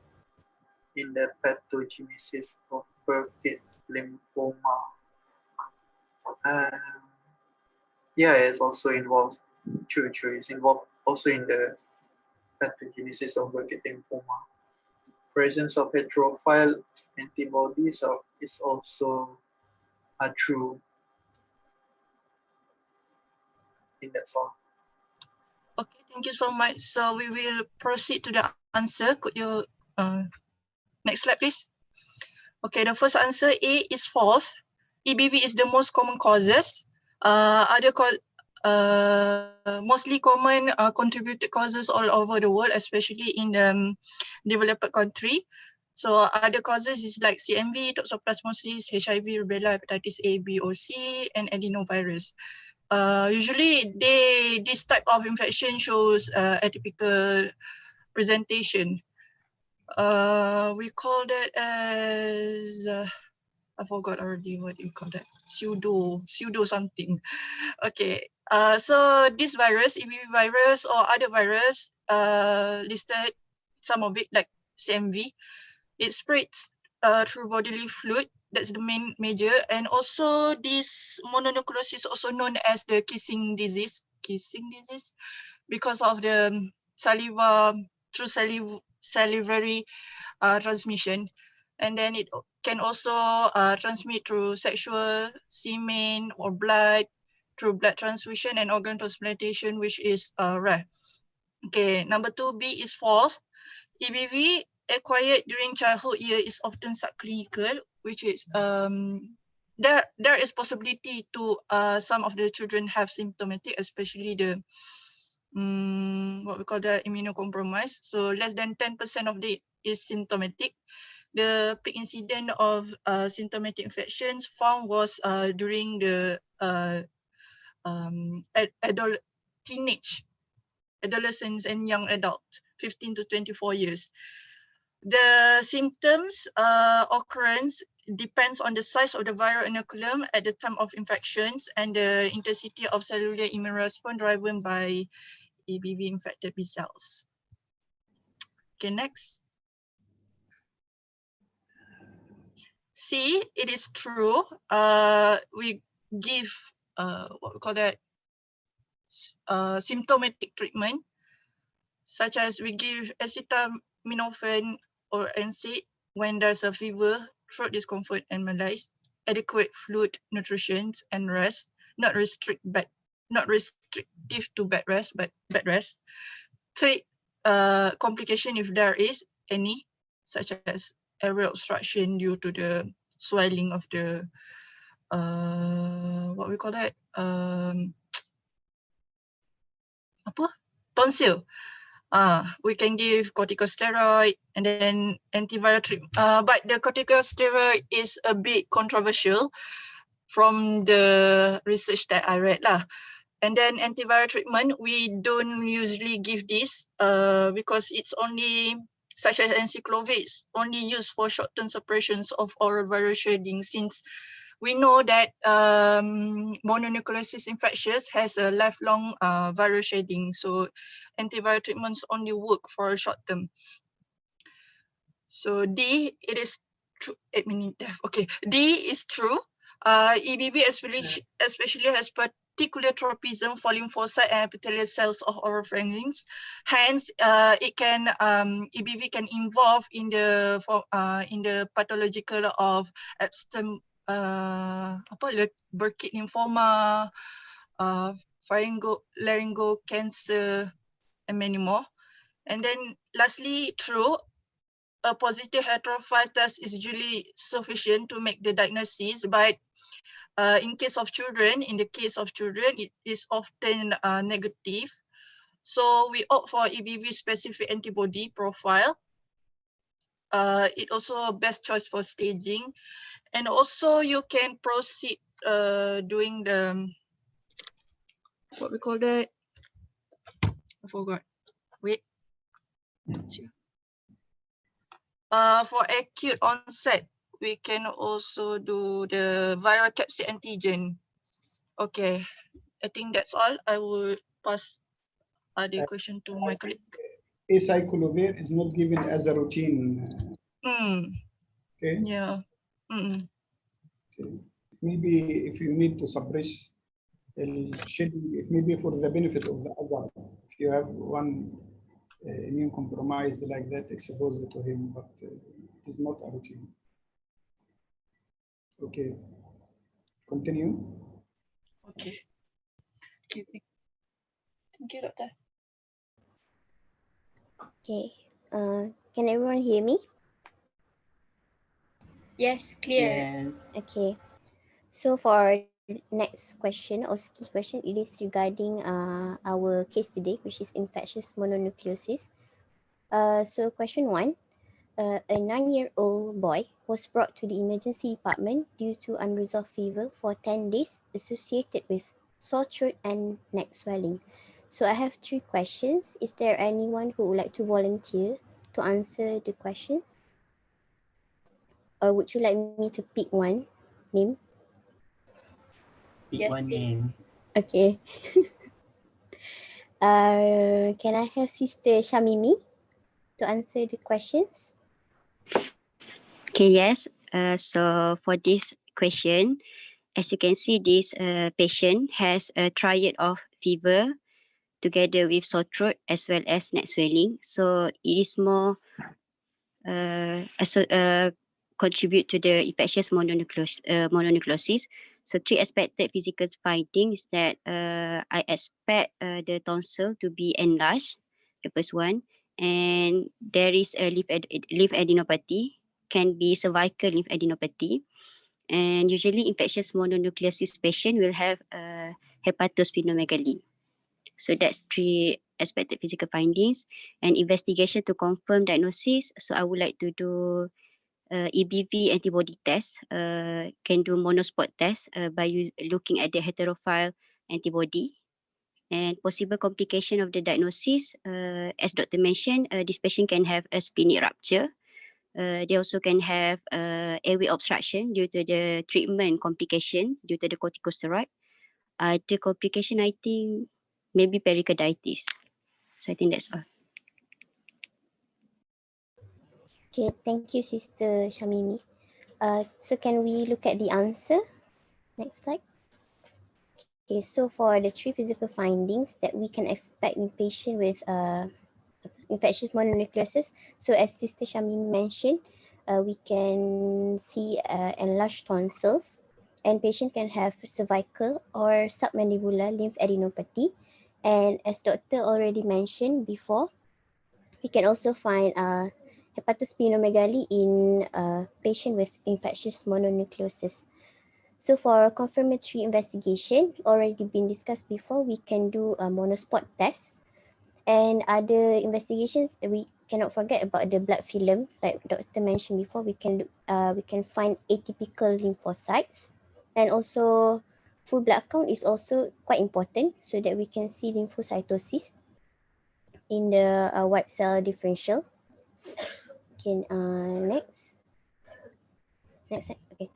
Speaker 8: in the pathogenesis of Burkitt lymphoma. Yeah, it's also involved. True. It's involved also in the pathogenesis of Burkitt lymphoma. Presence of heterophile antibodies is also true. I think that's all.
Speaker 7: Okay, thank you so much. So we will proceed to the answer. Could you next slide, please? Okay, the first answer A is false. EBV is the most common causes. mostly common contributed causes all over the world, especially in the developed country. So other causes is like CMV, toxoplasmosis, HIV, rubella, hepatitis A, B, or C, and adenovirus. Usually this type of infection shows atypical presentation. We call that as I forgot already what you call that, pseudo something. Okay. So this virus, EBV virus or other virus, listed some of it like CMV. It spreads through bodily fluid. That's the main major. And also this mononucleosis, also known as the kissing disease, because of the salivary transmission. And then it can also transmit through sexual, semen, or blood, through blood transfusion and organ transplantation, which is rare. Okay, number 2B is false. EBV acquired during childhood year is often subclinical, which is there is possibility to some of the children have symptomatic, especially the what we call the immunocompromised. So less than 10% of it is symptomatic. The peak incidence of symptomatic infections found was during the adolescents and young adults, 15 to 24 years. The symptoms occurrence depends on the size of the viral inoculum at the time of infections and the intensity of cellular immune response driven by EBV infected B cells. Okay, next. C, it is true. We give what we call that symptomatic treatment, such as we give acetaminophen or NSAID when there's a fever, throat discomfort, and malaise. Adequate fluid, nutrition, and rest. Not restrictive to bed rest, but bed rest. Treat complication if there is any, such as airway obstruction due to the swelling of the what we call that tonsil. We can give corticosteroid and then antiviral treatment. But the corticosteroid is a bit controversial from the research that I read lah. And then antiviral treatment, we don't usually give this because it's only, such as enciclovir, only used for short-term suppressions of oral viral shedding, since we know that mononucleosis infectious has a lifelong viral shedding. So antiviral treatments only work for a short term. So D, it is true. Okay, D is true. EBV especially has particular tropism for lymphocyte and epithelial cells of oropharynx. Hence, EBV can involve in the pathological of abstem Burkitt lymphoma, laryngo cancer, and many more. And then lastly, true, a positive heterophile test is usually sufficient to make the diagnosis, but in the case of children, it is often negative. So we opt for EBV specific antibody profile. It also a best choice for staging. And also you can proceed doing the, what we call that? I forgot. Wait. For acute onset, we can also do the viral capsid antigen. Okay, I think that's all. I will pass the question to my colleague.
Speaker 1: Acyclovir is not given as a routine. Okay.
Speaker 7: Yeah.
Speaker 1: Okay. Maybe if you need to suppress shedding, it may be for the benefit of the other. If you have one immune compromised like that, expose it to him, but it is not a routine. Okay. Continue.
Speaker 7: Okay. Thank you, Doctor.
Speaker 9: Okay. Can everyone hear me?
Speaker 4: Yes, clear.
Speaker 5: Yes.
Speaker 9: Okay. So for next question or key question, it is regarding our case today, which is infectious mononucleosis. So question 1, a 9-year-old boy was brought to the emergency department due to unresolved fever for 10 days associated with sore throat and neck swelling. So I have 3 questions. Is there anyone who would like to volunteer to answer the questions? Or would you like me to pick one name?
Speaker 5: Pick
Speaker 4: Yes,
Speaker 5: one
Speaker 4: please.
Speaker 5: name.
Speaker 9: Okay. Can I have Sister Shamimi to answer the questions?
Speaker 10: Okay, yes. So for this question, as you can see, this patient has a triad of fever together with sore throat as well as neck swelling. So it is more contribute to the infectious mononucleosis. So 3 expected physical findings that I expect the tonsil to be enlarged, the first one, and there is a lymph adenopathy, can be cervical lymph adenopathy, and usually infectious mononucleosis patient will have hepatosplenomegaly. So that's 3 expected physical findings and investigation to confirm diagnosis. So I would like to do EBV antibody test, can do monospot test by looking at the heterophile antibody. And possible complication of the diagnosis, as Dr. mentioned, this patient can have a splenic rupture. They also can have airway obstruction due to the treatment complication due to the corticosteroid. The complication, I think, maybe pericarditis. So I think that's all.
Speaker 9: Okay, thank you, Sister Shamimi. So can we look at the answer? Next slide. Okay, so for the 3 physical findings that we can expect in patient with infectious mononucleosis, so as Sister Shamimi mentioned, we can see enlarged tonsils, and patient can have cervical or submandibular lymph adenopathy. And as Doctor already mentioned before, we can also find hepatosplenomegaly in patient with infectious mononucleosis. So for confirmatory investigation, already been discussed before, we can do a monospot test. And other investigations, we cannot forget about the blood film. Like Doctor mentioned before, we can find atypical lymphocytes, and also full blood count is also quite important so that we can see lymphocytosis in the white cell differential. Okay, next slide. Okay,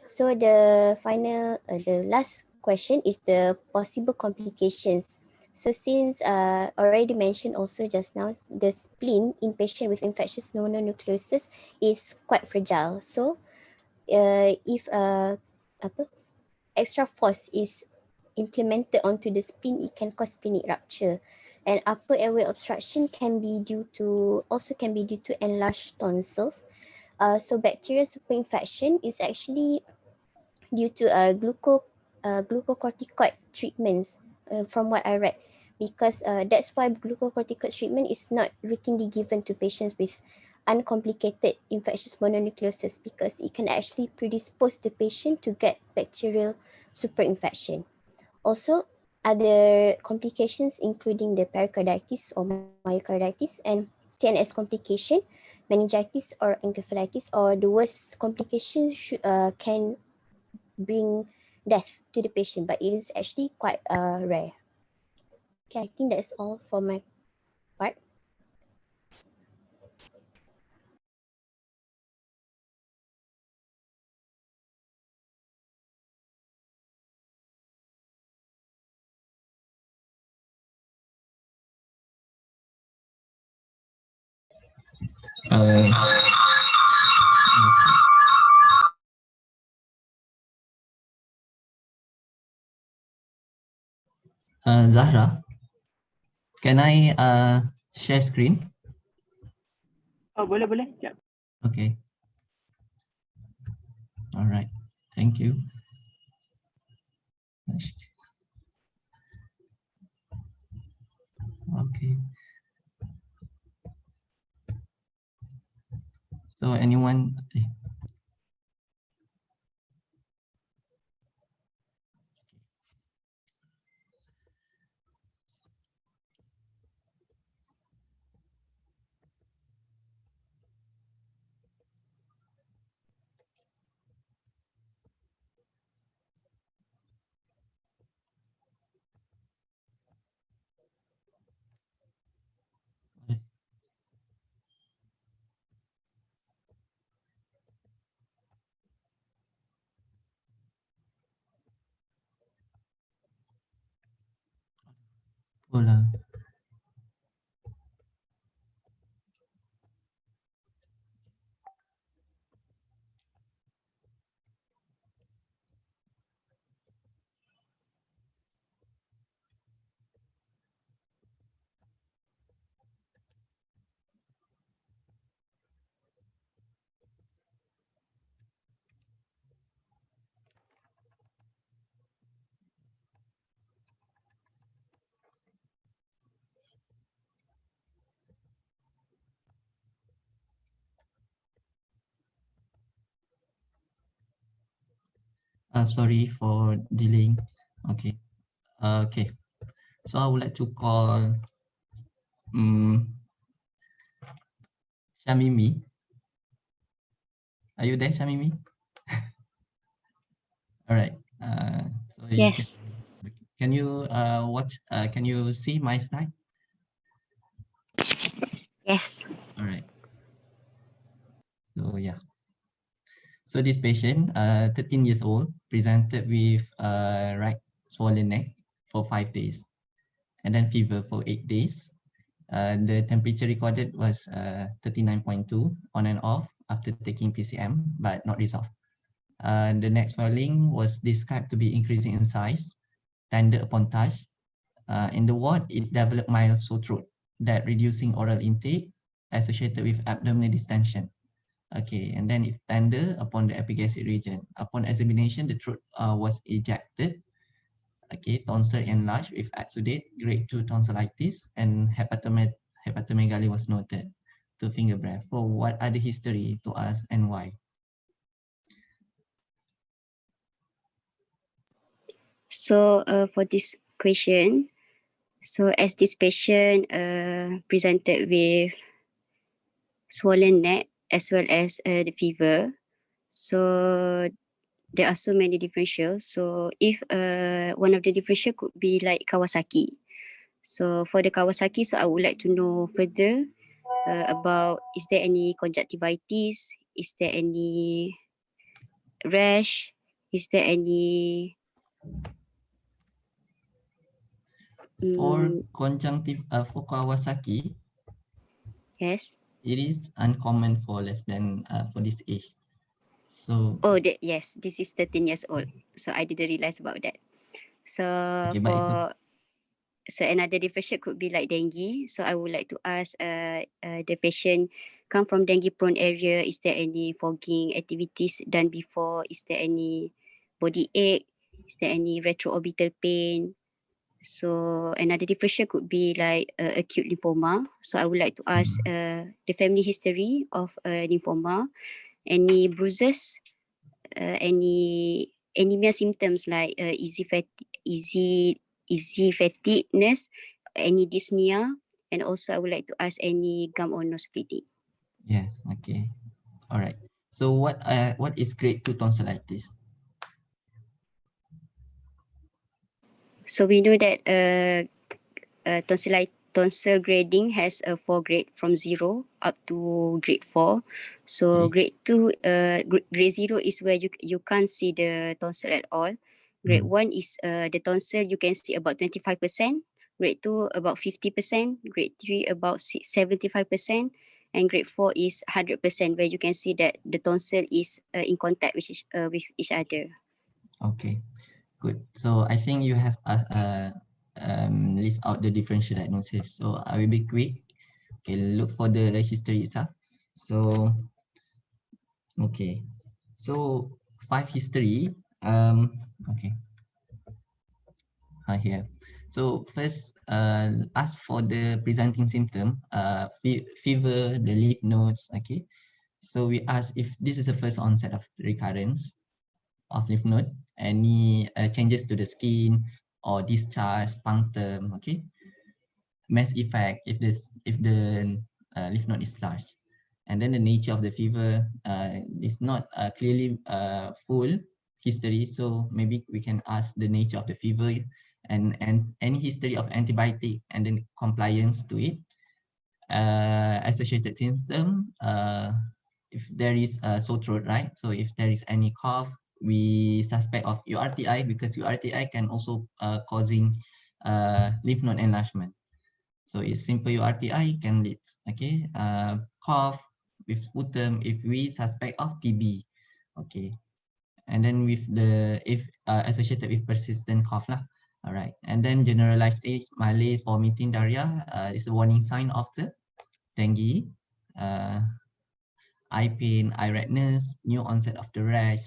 Speaker 9: so the final, the last question is the possible complications. So since already mentioned also just now, the spleen in patient with infectious mononucleosis is quite fragile. So if extra force is implemented onto the spleen, it can cause splenic rupture. And upper airway obstruction can be due to enlarged tonsils. So bacterial superinfection is actually due to glucocorticoid treatments, from what I read, because that's why glucocorticoid treatment is not routinely given to patients with uncomplicated infectious mononucleosis, because it can actually predispose the patient to get bacterial superinfection. Also, other complications including the pericarditis or myocarditis and CNS complication, meningitis or encephalitis, or the worst complication can bring death to the patient, but it is actually quite rare. Okay, I think that's all for my part.
Speaker 3: Zahra, can I share screen?
Speaker 2: Oh, boleh. Sekejap.
Speaker 3: Okay. All right. Thank you. Okay. So anyone? Hola. Sorry for delaying. Okay. Okay. So I would like to call Shamimi. Are you there, Shamimi? All right. So you
Speaker 10: Yes.
Speaker 3: can you watch? Can you see my slide?
Speaker 10: Yes.
Speaker 3: All right. So yeah. So this patient, 13 years old, presented with right swollen neck for 5 days, and then fever for 8 days. The temperature recorded was 39.2 on and off after taking PCM, but not resolved. The neck swelling was described to be increasing in size, tender upon touch. In the ward, it developed mild sore throat that reducing oral intake associated with abdominal distension. Okay, and then it tender upon the epigastric region. Upon examination, the throat was ejected. Okay, tonsil enlarged with exudate, grade 2 tonsillitis, and hepatomegaly was noted to finger breath. For what are the history to us and why?
Speaker 10: So for this question, so as this patient presented with swollen neck as well as the fever, so there are so many differentials. So if one of the differential could be like Kawasaki. So for the Kawasaki, so I would like to know further about, is there any conjunctivitis? Is there any rash? Is there any
Speaker 3: For for Kawasaki,
Speaker 10: yes?
Speaker 3: it is uncommon for less than for this age. So
Speaker 10: Oh, yes, this is 13 years old. So I didn't realize about that. So
Speaker 3: okay, but it's okay.
Speaker 10: so another differential could be like dengue. So I would like to ask the patient come from dengue prone area. Is there any fogging activities done before? Is there any body ache? Is there any retroorbital pain? So another differential could be like acute lymphoma. So I would like to ask the family history of lymphoma, any bruises, any anemia symptoms like easy fatigueness, any dyspnea, and also I would like to ask any gum or nose bleeding.
Speaker 3: Yes, okay. All right. So what is grade 2 tonsillitis?
Speaker 10: So we know that tonsil grading has a 4 grade from 0 up to grade 4. So
Speaker 3: Okay.
Speaker 10: grade 2, grade 0 is where you can't see the tonsil at all. Grade 1 is the tonsil you can see about 25%. Grade 2 about 50%. Grade 3 about 75%. And grade 4 is 100% where you can see that the tonsil is in contact with each other.
Speaker 3: Okay, good. So I think you have list out the differential diagnosis. So I will be quick. Okay, look for the history itself. So okay, so 5 history. Okay, here. So first, ask for the presenting symptom. Fever, the lymph nodes. Okay, so we ask if this is the first onset of recurrence of lymph node, any changes to the skin or discharge, punctum, okay, mass effect if the lymph node is large, and then the nature of the fever is not clearly full history, so maybe we can ask the nature of the fever and any history of antibiotic and then compliance to it, associated symptom, if there is a sore throat, right? So if there is any cough, we suspect of URTI because URTI can also causing lymph node enlargement. So it's simple URTI can lead, okay, cough with sputum if we suspect of TB, okay, and then with the if associated with persistent cough lah, all right, and then generalized itch, malaise, vomiting, diarrhea is a warning sign of the dengue, eye pain, eye redness, new onset of the rash,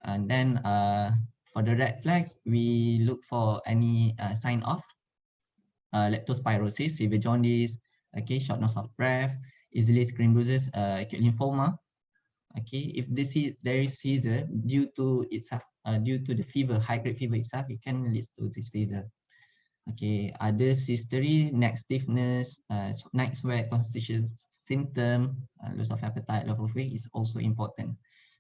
Speaker 3: and then for the red flags we look for any sign of leptospirosis, severe jaundice, okay, shortness of breath, easily screen bruises, acute lymphoma. Okay, if there is seizure due to itself, due to the fever, high-grade fever itself, it can lead to this seizure. Okay, others history, neck stiffness, night sweat, constitution symptom, loss of appetite, loss of weight is also important.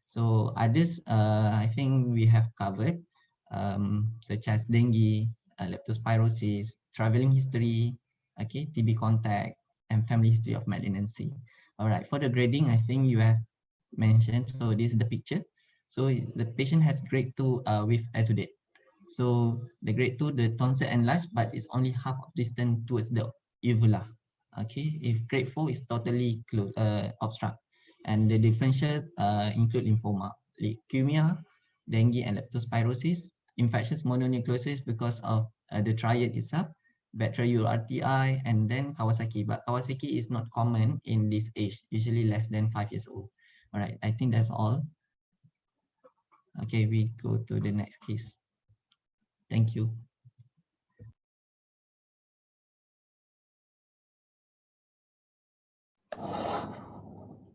Speaker 3: So others, I think we have covered, such as dengue, leptospirosis, traveling history, okay, TB contact, and family history of malignancy. All right, for the grading, I think you have mentioned, so this is the picture. So the patient has grade 2 with exudate. So the grade 2, the tonsil enlarged, but it's only half of distance towards the uvula. Okay, if grade 4 is totally closed, obstruct, and the differential include lymphoma, leukemia, dengue, and leptospirosis, infectious mononucleosis because of the triad itself, bacterial URTI, and then Kawasaki. But Kawasaki is not common in this age, usually less than 5 years old. All right, I think that's all. Okay, we go to the next case. Thank you.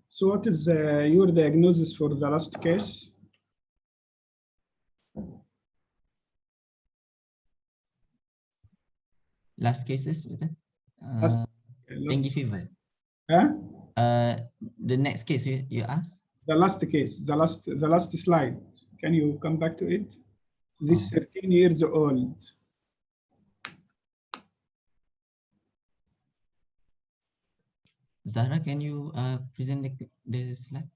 Speaker 1: So what is your diagnosis for the last case?
Speaker 3: Last cases,
Speaker 1: Last
Speaker 3: dengue fever.
Speaker 1: Huh?
Speaker 3: The next case you asked?
Speaker 1: The last case, the last slide. Can you come back to it? This 13 years old.
Speaker 3: Zahra, can you present the slide?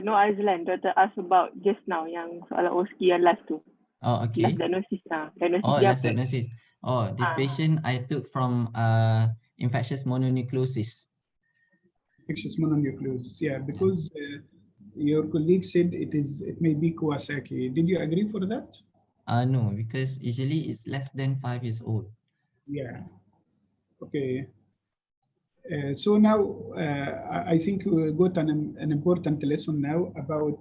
Speaker 2: No, Azlan, Dr. asked about just now yang soalan OSCE yang last tu.
Speaker 3: Oh, okay.
Speaker 2: Last diagnosis. Diagnosis
Speaker 3: Oh,
Speaker 2: dia
Speaker 3: last
Speaker 2: apa?
Speaker 3: diagnosis. Oh, this patient I took from infectious mononucleosis.
Speaker 1: Infectious mononucleosis, yeah, because your colleague said it may be Kawasaki. Did you agree for that?
Speaker 3: No, because usually it's less than 5 years old.
Speaker 1: Yeah. Okay. So now I think we got an important lesson now about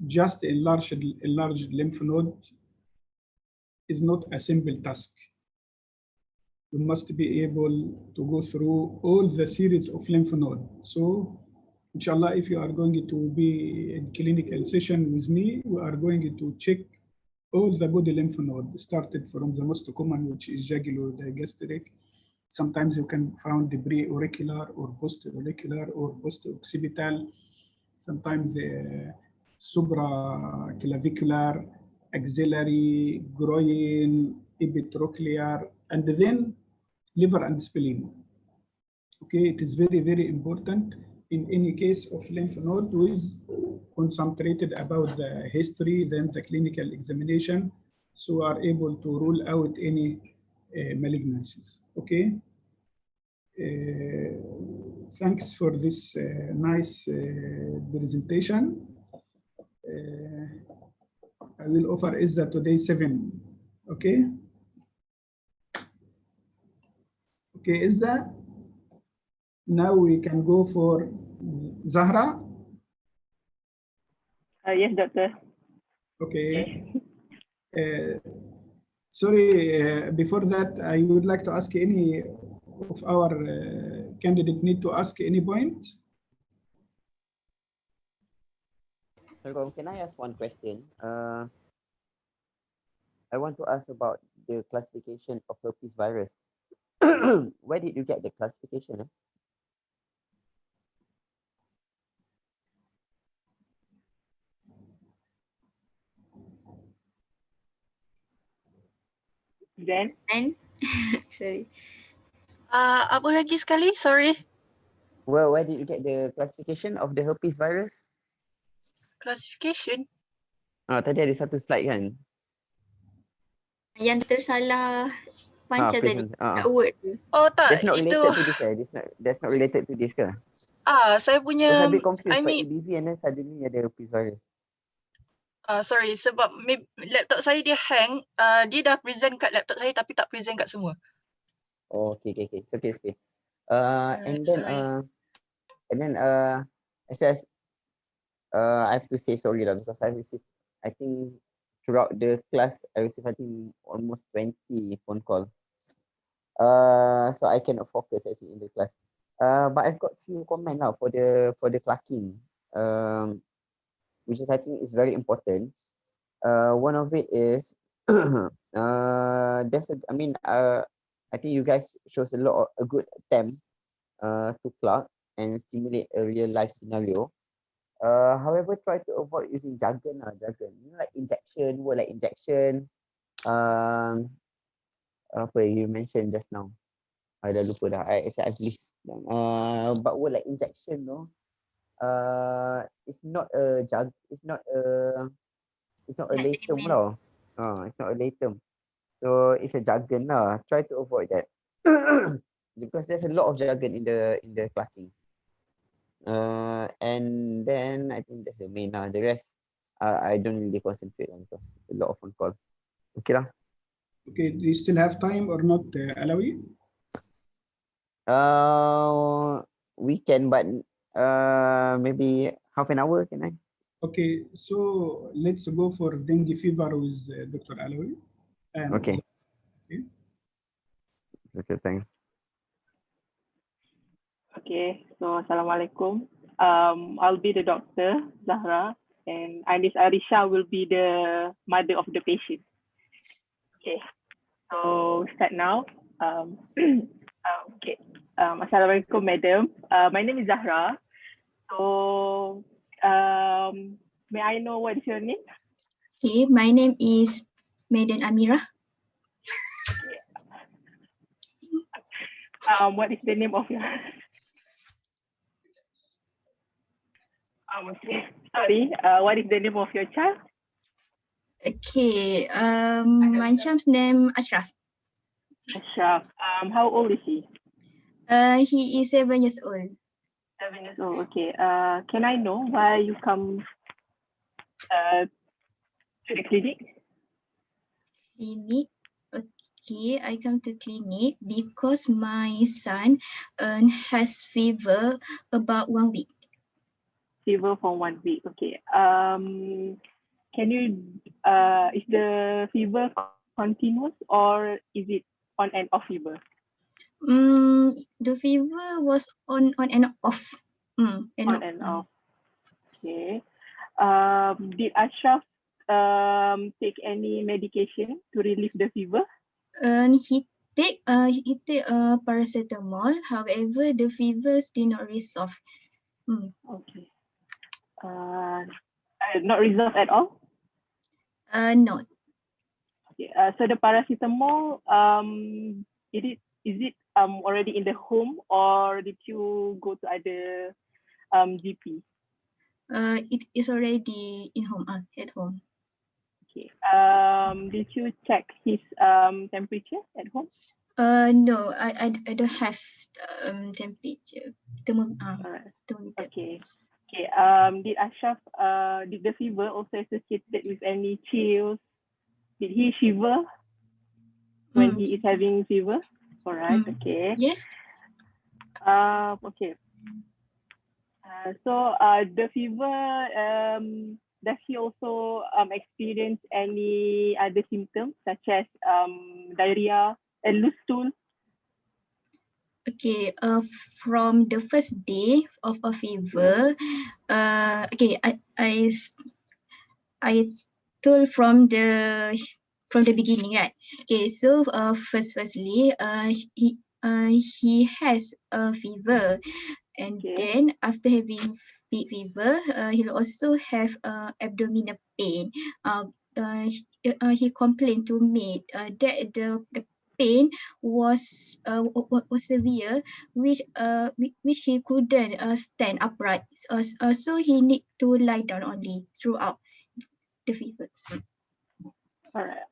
Speaker 1: just enlarged lymph node is not a simple task. You must be able to go through all the series of lymph node. So inshallah, if you are going to be in clinical session with me, we are going to check all the body lymph node, started from the most common, which is jugulo-digastric. Sometimes you can find the pre-auricular or post-auricular or post-occipital. Sometimes the supraclavicular, axillary, groin, epitrochlear, and then liver and spleen. Okay, it is very, very important in any case of lymph node with concentrated about the history, then the clinical examination, so are able to rule out any malignancies. Okay. Thanks for this nice presentation. I will offer Izza today 7. Okay. Okay, Izza. Now we can go for Zahra.
Speaker 2: Yes, doctor.
Speaker 1: Okay. Sorry, before that, I would like to ask any of our candidate need to ask any point?
Speaker 11: Can I ask one question? I want to ask about the classification of herpes virus. Where did you get the classification?
Speaker 2: Then?
Speaker 4: Sorry.
Speaker 7: Apa lagi sekali? Sorry.
Speaker 11: Well, where did you get the classification of the herpes virus?
Speaker 7: Classification.
Speaker 11: Tadi ada satu slide kan?
Speaker 4: Yang tersalah panca tadi,
Speaker 11: prison.
Speaker 4: tak word tu.
Speaker 7: Oh tak,
Speaker 11: That's not
Speaker 7: itu
Speaker 11: related to this. That's not related to this ke?
Speaker 7: saya
Speaker 11: Because I
Speaker 7: punya,
Speaker 11: a bit confused.
Speaker 7: I
Speaker 11: But
Speaker 7: mean,
Speaker 11: EBV and then suddenly ada herpes virus.
Speaker 7: sorry, sebab laptop saya dia hang, dia dah present kat laptop saya tapi tak present kat semua.
Speaker 11: Oh, okay. It's okay. And then as I have to say sorry lah because I received, I think throughout the class I received almost 20 phone call. So I cannot focus actually in the class. But I've got few comment now for the clerking, which is I think is very important. One of it is I think you guys shows a good attempt to clerk and stimulate a real life scenario. However, try to avoid using jargon. Like injection, word like injection. Apa you mentioned just now? I dah lupa dah. I've list. But word like injection, no. It's not a late term tau. It's not a late term. So it's a jargon lah. Try to avoid that. Because there's a lot of jargon in the clerking. And then I think that's the main lah. The rest, I don't really concentrate on because a lot of phone call. Okay lah.
Speaker 1: Okay, do you still have time or not, Alawi?
Speaker 11: We can, but maybe half an hour, can I?
Speaker 1: Okay, so let's go for dengue fever with Dr. Alawi.
Speaker 11: Okay. Okay, thanks.
Speaker 2: Okay, so Assalamualaikum. I'll be the doctor, Zahra, and Miss Arisha will be the mother of the patient. Okay, so start now. Okay, Assalamualaikum, madam. My name is Zahra. So, may I know what is your name?
Speaker 4: Okay, my name is Maiden Amira.
Speaker 2: What is the name of your? Okay. Sorry. What is the name of your child?
Speaker 4: Okay, my child's name Ashraf.
Speaker 2: Ashraf. How old is he?
Speaker 4: He is 7 years old.
Speaker 2: 7 years old. Okay. Can I know why you come to the clinic?
Speaker 4: Clinic. Okay, I come to clinic because my son has fever about 1 week.
Speaker 2: Fever for 1 week. Okay. Can you? Is the fever continuous or is it on and off fever?
Speaker 4: The fever was on and off.
Speaker 2: On and off. Okay. Did Ashraf take any medication to relieve the fever?
Speaker 4: He take paracetamol. However, the fever still not resolved.
Speaker 2: Okay. Not resolved at all?
Speaker 4: Not.
Speaker 2: Okay. So the paracetamol, is it already in the home or did you go to other GP?
Speaker 4: It is already in home. At home.
Speaker 2: Okay. Did you check his temperature at home?
Speaker 4: No, I don't have temperature.
Speaker 2: Alright. Okay. Okay. Did Ashraf did the fever also associated with any chills? Did he shiver when he is having fever? All right. Okay.
Speaker 4: Yes.
Speaker 2: Okay. So the fever, does he also experience any other symptoms such as diarrhea and loose stool?
Speaker 4: Okay, from the first day of a fever, okay, I told from the beginning, right? Okay, so firstly, he has a fever, and then after having fever, he'll also have abdominal pain. He complained to me that the pain was severe, which he couldn't stand upright. So he need to lie down only throughout the fever.
Speaker 2: All right.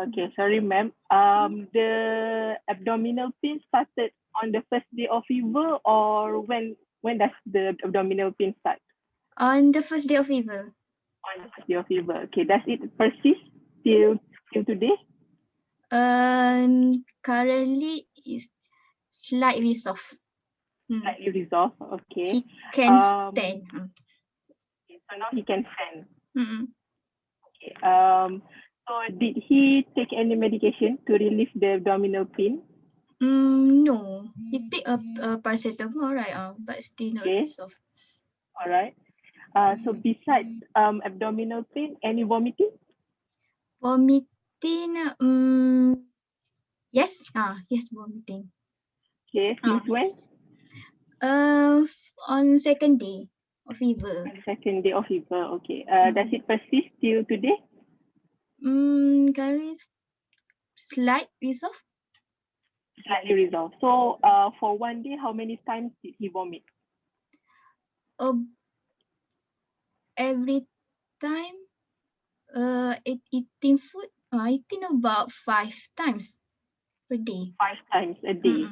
Speaker 2: Okay, sorry, ma'am. The abdominal pain started on the first day of fever, or when does the abdominal pain start?
Speaker 4: On the first day of fever.
Speaker 2: On the first day of fever. Okay. Does it persist till today?
Speaker 4: Currently is slight resolve.
Speaker 2: Slightly resolved. Okay.
Speaker 4: He can stand.
Speaker 2: So now he can stand.
Speaker 4: Mm.
Speaker 2: Okay. So did he take any medication to relieve the abdominal pain?
Speaker 4: No. He take a paracetamol, right? But still not
Speaker 2: Okay.
Speaker 4: resolve.
Speaker 2: All right. So besides abdominal pain, any vomiting?
Speaker 4: Vomiting. Yes. Yes, vomiting.
Speaker 2: Okay. Since when?
Speaker 4: On second day of fever.
Speaker 2: On the second day of fever. Okay. Does it persist till today?
Speaker 4: Currently slight resolve.
Speaker 2: Slightly resolved. So for one day, how many times did he vomit?
Speaker 4: Every time eating food, I think about 5 times per day.
Speaker 2: 5 times a day.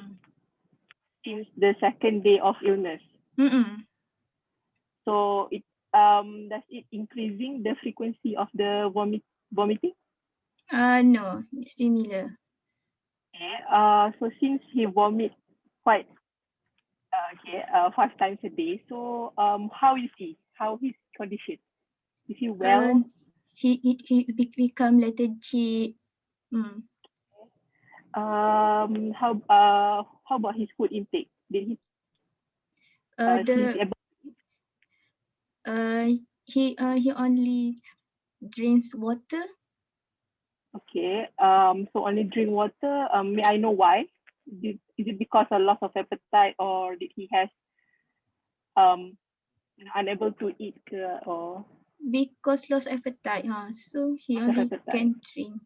Speaker 2: Since the second day of illness. So it does it increasing the frequency of the vomiting?
Speaker 4: No, it's similar.
Speaker 2: Okay. So since he vomit quite 5 times a day, so how is he? How his condition? Is he well?
Speaker 4: He become lethargic.
Speaker 2: How about his food intake? Did he
Speaker 4: he only drinks water.
Speaker 2: Okay. So only drink water. May I know why? Is it because of loss of appetite, or did he has unable to eat or?
Speaker 4: Because lost appetite, so he only can drink.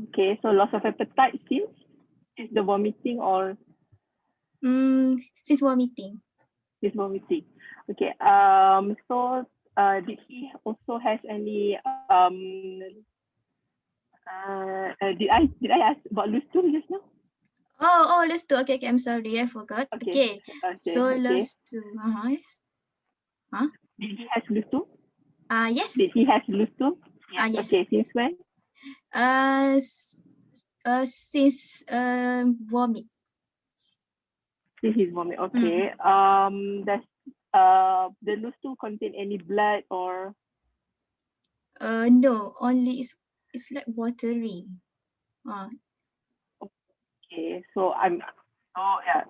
Speaker 2: Okay, so loss of appetite since the vomiting or?
Speaker 4: Since vomiting.
Speaker 2: Since vomiting. Okay. So did he also has any did I ask about loose stool just now?
Speaker 4: Oh, loose stool. Okay, I'm sorry, I forgot. Okay. So loose stool.
Speaker 2: Did he has loose stool?
Speaker 4: Yes.
Speaker 2: Did he has loose stool?
Speaker 4: Yes.
Speaker 2: Okay, since when?
Speaker 4: Since vomit.
Speaker 2: Since his vomit. Okay. Does the loose stool contain any blood or?
Speaker 4: No, only it's like watery.
Speaker 2: Okay, so yeah.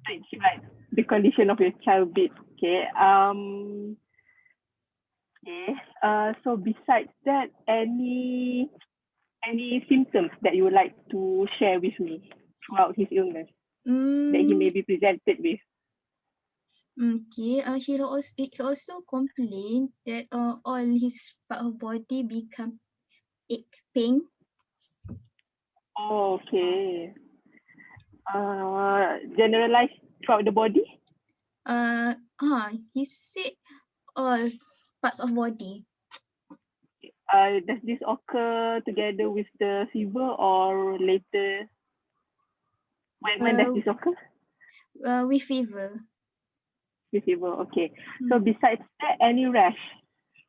Speaker 2: It's like the condition of your child bit. Okay. Okay. So besides that, any symptoms that you would like to share with me throughout his illness that he may be presented with?
Speaker 4: Okay. He also complained that all his part of body become ache, pain.
Speaker 2: Okay. Generalized throughout the body?
Speaker 4: He said all parts of body.
Speaker 2: Does this occur together with the fever or later? When does this occur?
Speaker 4: With fever.
Speaker 2: With fever, okay. So besides that, any rash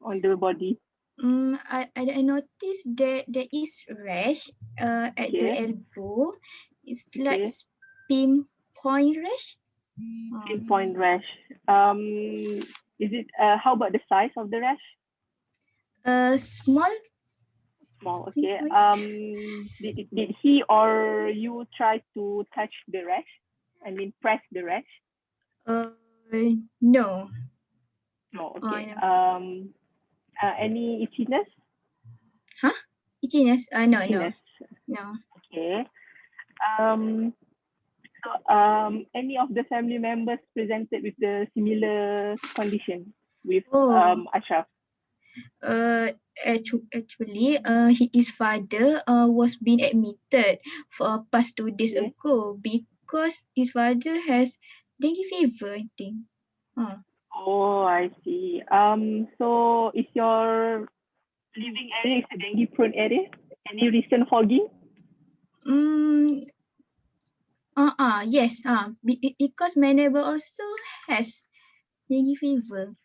Speaker 2: on the body?
Speaker 4: I noticed there is rash at the elbow. It's like pinpoint rash.
Speaker 2: Pinpoint rash. Is it? How about the size of the rash?
Speaker 4: Small.
Speaker 2: Small. Okay. Did he or you try to touch the rash? I mean, press the rash?
Speaker 4: No.
Speaker 2: No. Okay. Any itchiness?
Speaker 4: Itchiness? No.
Speaker 2: Okay. So, any of the family members presented with the similar condition with Ashraf?
Speaker 4: Actually, his father was being admitted for past 2 days ago because his father has dengue fever, I think.
Speaker 2: Oh, I see. So is your living area is a dengue prone area? Any recent fogging?
Speaker 4: Yes. Because my neighbor also has dengue fever.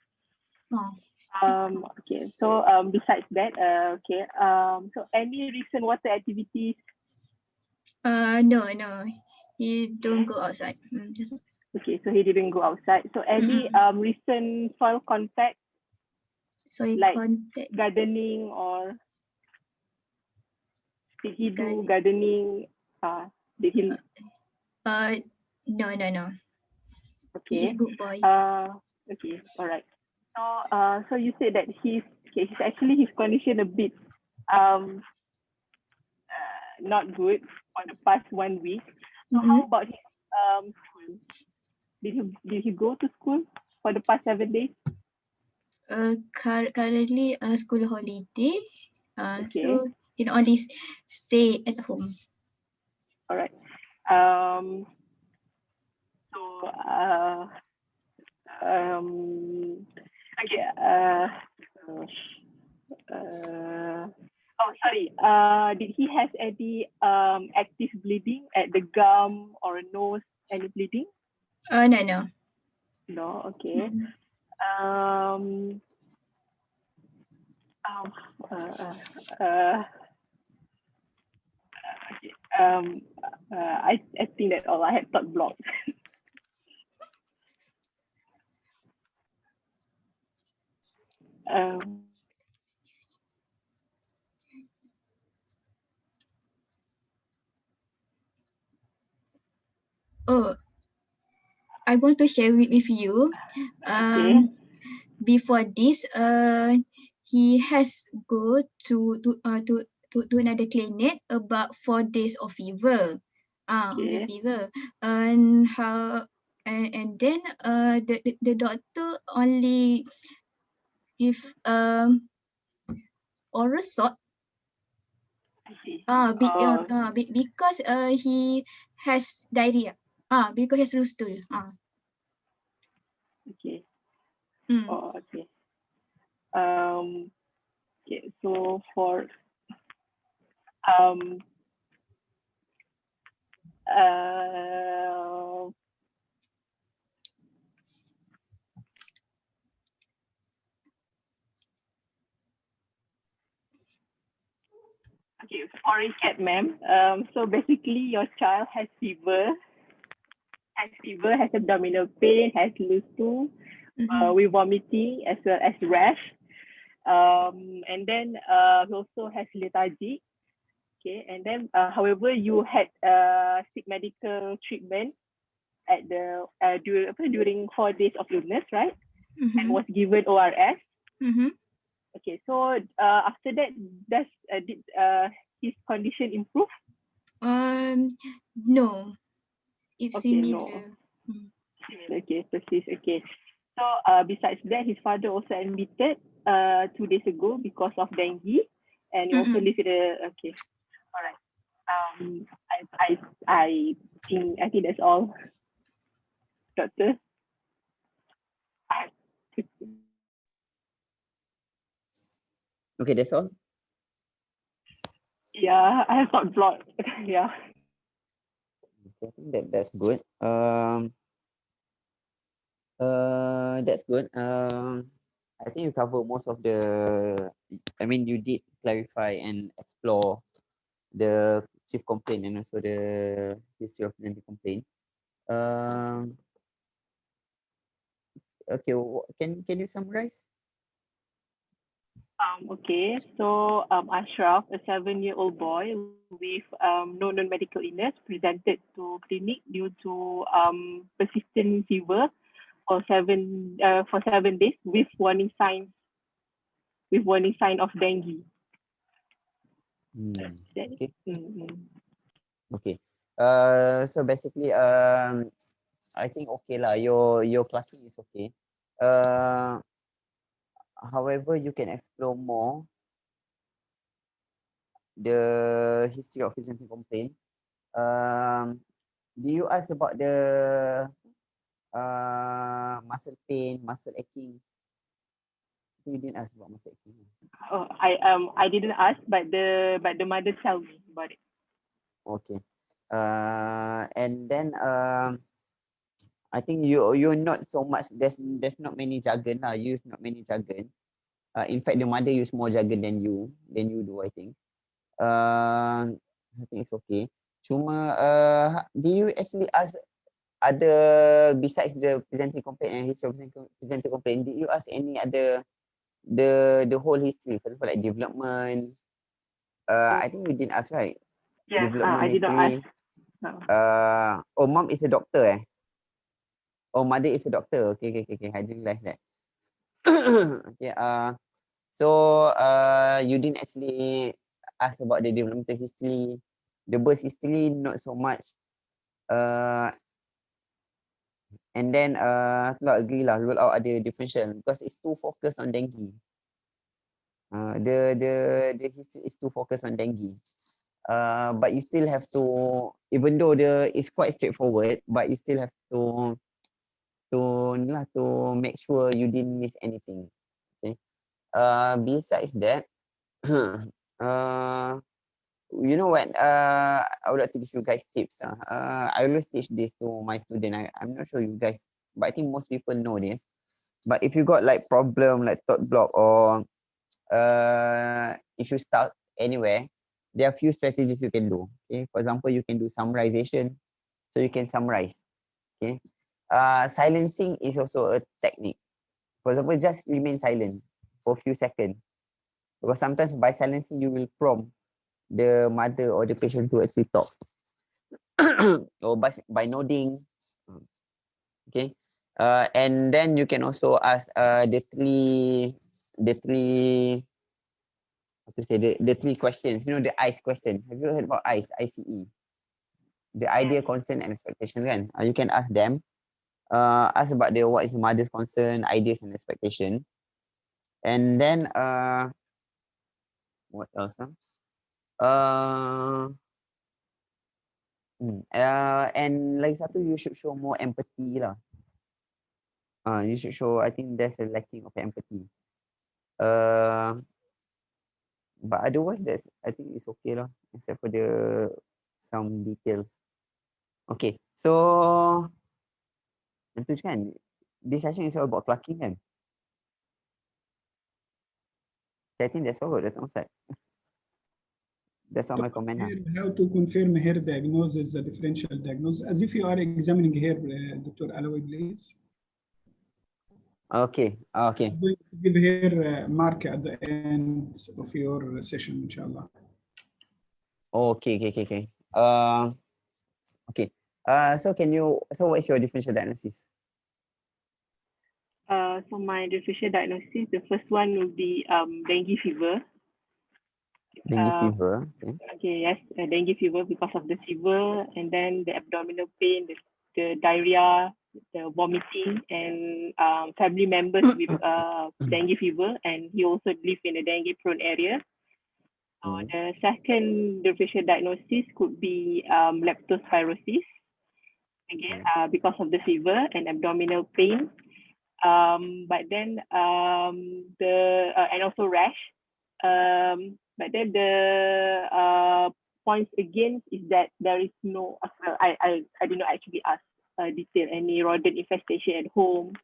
Speaker 2: Okay, so besides that, okay, so any recent water activities?
Speaker 4: No, he don't go outside.
Speaker 2: Okay, so he didn't go outside. So any recent soil contact, like
Speaker 4: contact.
Speaker 2: gardening, or did he do gardening? Did he?
Speaker 4: No. He is
Speaker 2: Okay.
Speaker 4: good boy.
Speaker 2: Okay, all right. So you said that he's actually his condition a bit not good for the past 1 week. So how about his school? Did he go to school for the past 7 days?
Speaker 4: Currently school holiday.
Speaker 2: Okay.
Speaker 4: So he only stay at home.
Speaker 2: All right. So okay. Oh, sorry. Did he have any active bleeding at the gum or nose? Any bleeding?
Speaker 4: No.
Speaker 2: No. Okay. Um. Okay. I think that's all. I had thought blocked.
Speaker 4: I want to share with you.
Speaker 2: Okay.
Speaker 4: Before this, he has go to another clinic about 4 days of fever. The
Speaker 2: Okay.
Speaker 4: fever, and how and then the doctor only give oral salt. Because he has diarrhea. Because he has loose stool.
Speaker 2: Okay. Oh, okay. Okay. So for okay, for recap, ma'am. So basically, your child has fever, has abdominal pain, has loose stool, with vomiting as well as rash. And then he also has lethargy. Okay, and then however, you had seek medical treatment at the during 4 days of illness, right? And was given ORS. Okay, so after that, did his condition improve?
Speaker 4: No, it's
Speaker 2: Okay,
Speaker 4: similar.
Speaker 2: no. Okay, persist. Okay. So besides that, his father also admitted 2 days ago because of dengue, and he also lived in a okay. All right. I think that's all, doctor.
Speaker 11: Okay, that's all.
Speaker 2: Yeah, I have thought blocked. Yeah.
Speaker 11: Okay, I think that's good. That's good. I think you cover most of the. I mean, you did clarify and explore the chief complaint and also the history of presenting complaint. Okay, can you summarize?
Speaker 2: Okay, so Ashraf, a 7-year-old boy with no known medical illness, presented to clinic due to persistent fever for 7 days with warning sign of dengue.
Speaker 11: Okay.
Speaker 2: Mm-hmm.
Speaker 11: Okay. So basically, I think okay lah. Your classroom is okay. However, you can explore more the history of presenting complaint. Do you ask about the muscle pain, muscle aching? You didn't ask about mastectomy.
Speaker 2: Oh, I didn't ask, but the mother tell me about it.
Speaker 11: Okay. And then I think you're not so much. There's not many jargon lah. You use not many jargon. In fact, the mother use more jargon than you do. I think. I think it's okay. Cuma do you actually ask other besides the presenting complaint and history of presenting complaint? Did you ask any other the whole history, for example, like development? I think you didn't ask, right?
Speaker 2: Yeah,
Speaker 11: Development
Speaker 2: I did not
Speaker 11: history.
Speaker 2: ask. No.
Speaker 11: Oh, mom is a doctor, eh? Oh, mother is a doctor. Okay. I didn't realize that. Okay. So you didn't actually ask about the developmental history, the birth history, not so much. And then I agree lah, rule out other differential because it's too focused on dengue. The history is too focused on dengue. But you still have to, even though it's quite straightforward, but you still have to make sure you didn't miss anything. Okay. Besides that, you know what? I would like to give you guys tips. I always teach this to my student. I'm not sure you guys, but I think most people know this. But if you got like problem like thought block or if you start anywhere, there are few strategies you can do. Okay, for example, you can do summarization, so you can summarize. Okay, silencing is also a technique. For example, just remain silent for a few seconds, because sometimes by silencing you will prompt the mother or the patient to actually talk, or by nodding. Okay, and then you can also ask the three how to say the three questions. You know, the ICE question. Have you heard about ICE? ICE. The idea, concern, and expectation. Kan? You can ask them. Ask about what is the mother's concern, ideas, and expectation. And then what else? And lagi satu, you should show more empathy lah. You should show. I think there's a lacking of empathy. But otherwise, I think it's okay lah, except for some details. Okay, so itu kan, this session is all about clucking kan? I think that's all. That's Mossad. That's all my comment.
Speaker 1: How to confirm her diagnosis, the differential diagnosis, as if you are examining her, Dr. Alawi, please.
Speaker 11: Okay.
Speaker 1: Give her mark at the end of your session, inshallah.
Speaker 11: Okay. Okay. So what is your differential diagnosis?
Speaker 2: So my differential diagnosis, the first one will be dengue fever.
Speaker 11: Dengue fever.
Speaker 2: Okay, yes, dengue fever because of the fever, and then the abdominal pain, the diarrhea, the vomiting, and family members with dengue fever, and he also live in a dengue-prone area. So the second differential diagnosis could be leptospirosis, again because of the fever and abdominal pain. But then and also rash. But then the points against is that there is no. I did not actually ask detail any rodent infestation at home,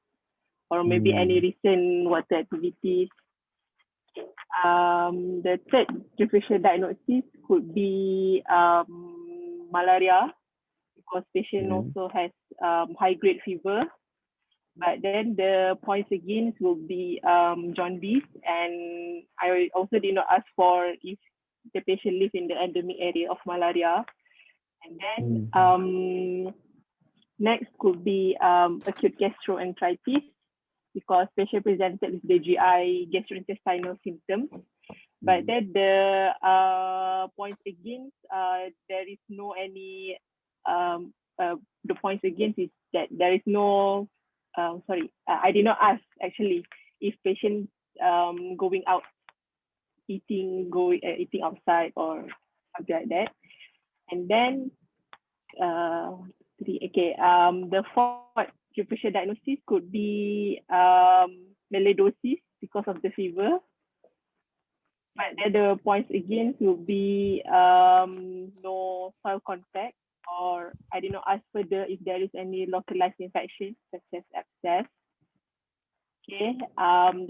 Speaker 2: or maybe any recent water activities. The third differential diagnosis could be malaria, because patient also has high grade fever. But then the points against will be jaundice, and I also did not ask for if the patient live in the endemic area of malaria. And then next could be acute gastroenteritis, because patient presented with the GI gastrointestinal symptoms. But then the points against, there is no any, the points against is that there is no, I did not ask actually if patient going out, eating outside or something like that. And then the fourth differential diagnosis could be mellidosis, because of the fever. But then the points against will be no soil contact, or I did not ask further if there is any localized infection such as abscess. Okay.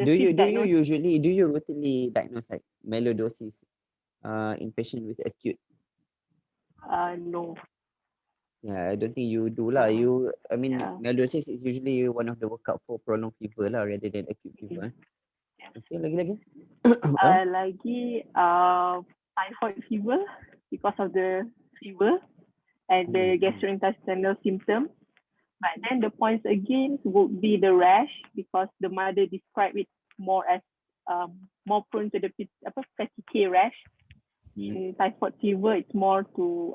Speaker 11: Do you routinely diagnose like melloidosis in patient with acute?
Speaker 2: No.
Speaker 11: Yeah, I don't think you do lah. I mean, melloidosis is usually one of the workup for prolonged fever lah, rather than acute fever. Okay, lagi.
Speaker 2: Lagi typhoid fever because of the fever and the gastrointestinal symptoms. But then the points against would be the rash, because the mother described it more as more prone to the petechiae rash. In typhoid fever, it's more to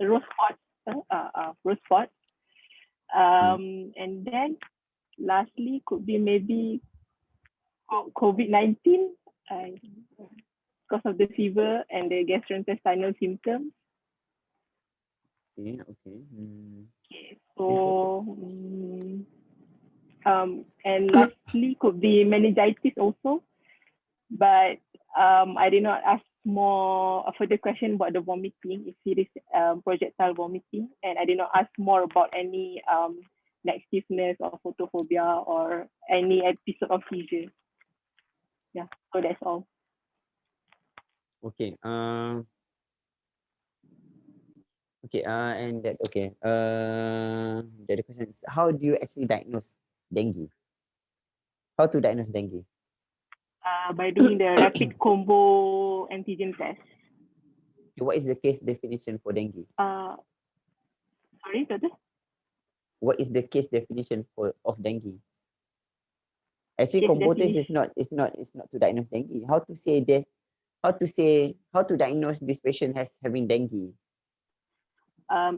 Speaker 2: rose spots. And then lastly could be maybe COVID-19 because of the fever and the gastrointestinal symptoms.
Speaker 11: Okay.
Speaker 2: So and lastly could be meningitis also, but I did not ask more a further question about the vomiting, if it is projectile vomiting, and I did not ask more about any neck stiffness or photophobia or any episode of seizure. Yeah, so that's all.
Speaker 11: Okay. And that the other question is, how do you actually diagnose dengue? How to diagnose dengue?
Speaker 2: By doing the rapid combo antigen test.
Speaker 11: What is the case definition for dengue?
Speaker 2: Sorry, Doctor?
Speaker 11: What is the case definition of dengue? Actually, combo test is not to diagnose dengue. How to diagnose this patient as having dengue?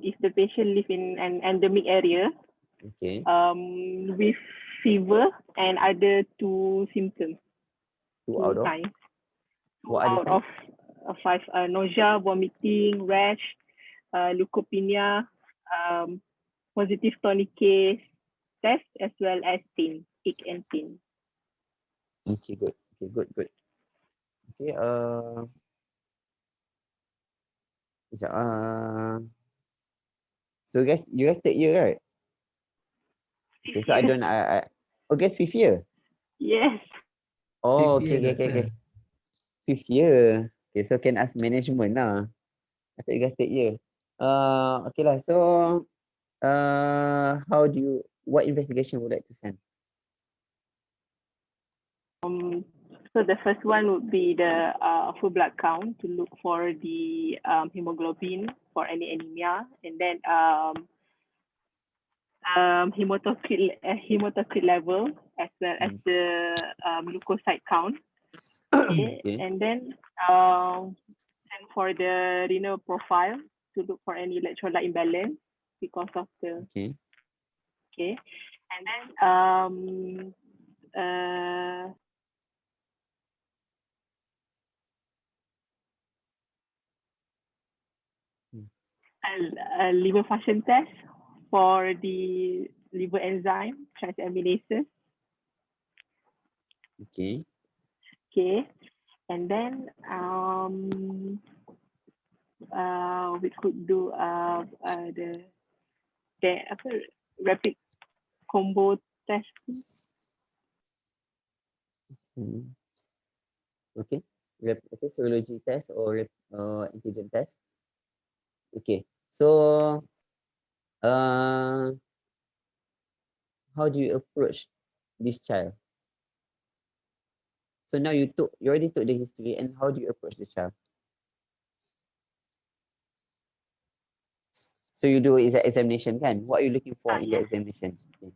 Speaker 2: If the patient lives in an endemic area,
Speaker 11: okay,
Speaker 2: with fever and other two symptoms.
Speaker 11: Two out of?
Speaker 2: Signs.
Speaker 11: What are the
Speaker 2: Out of 5, nausea, vomiting, rash, leukopenia, positive tourniquet test, as well as pain, ache and pain.
Speaker 11: Okay, good. Okay, so you guys third year, right? Okay, so I guess 5th year?
Speaker 2: Yes.
Speaker 11: Oh, okay. 5th year. Okay, so can ask management lah. I thought you guys third year. Okay lah, so what investigation would you like to send?
Speaker 2: So the first one would be the full blood count to look for the hemoglobin for any anemia, and then hematocrit level, as well as the leukocyte count. Okay. And then and for the renal profile to look for any electrolyte imbalance because of the okay. And then a liver function test for the liver enzyme transaminases.
Speaker 11: Okay.
Speaker 2: And then we could do the rapid combo testing.
Speaker 11: Okay. Serology test or antigen test. Okay. So how do you approach this child? So now you already took the history, and how do you approach the child? So you do is an examination, kan? What are you looking for in the examination? Okay.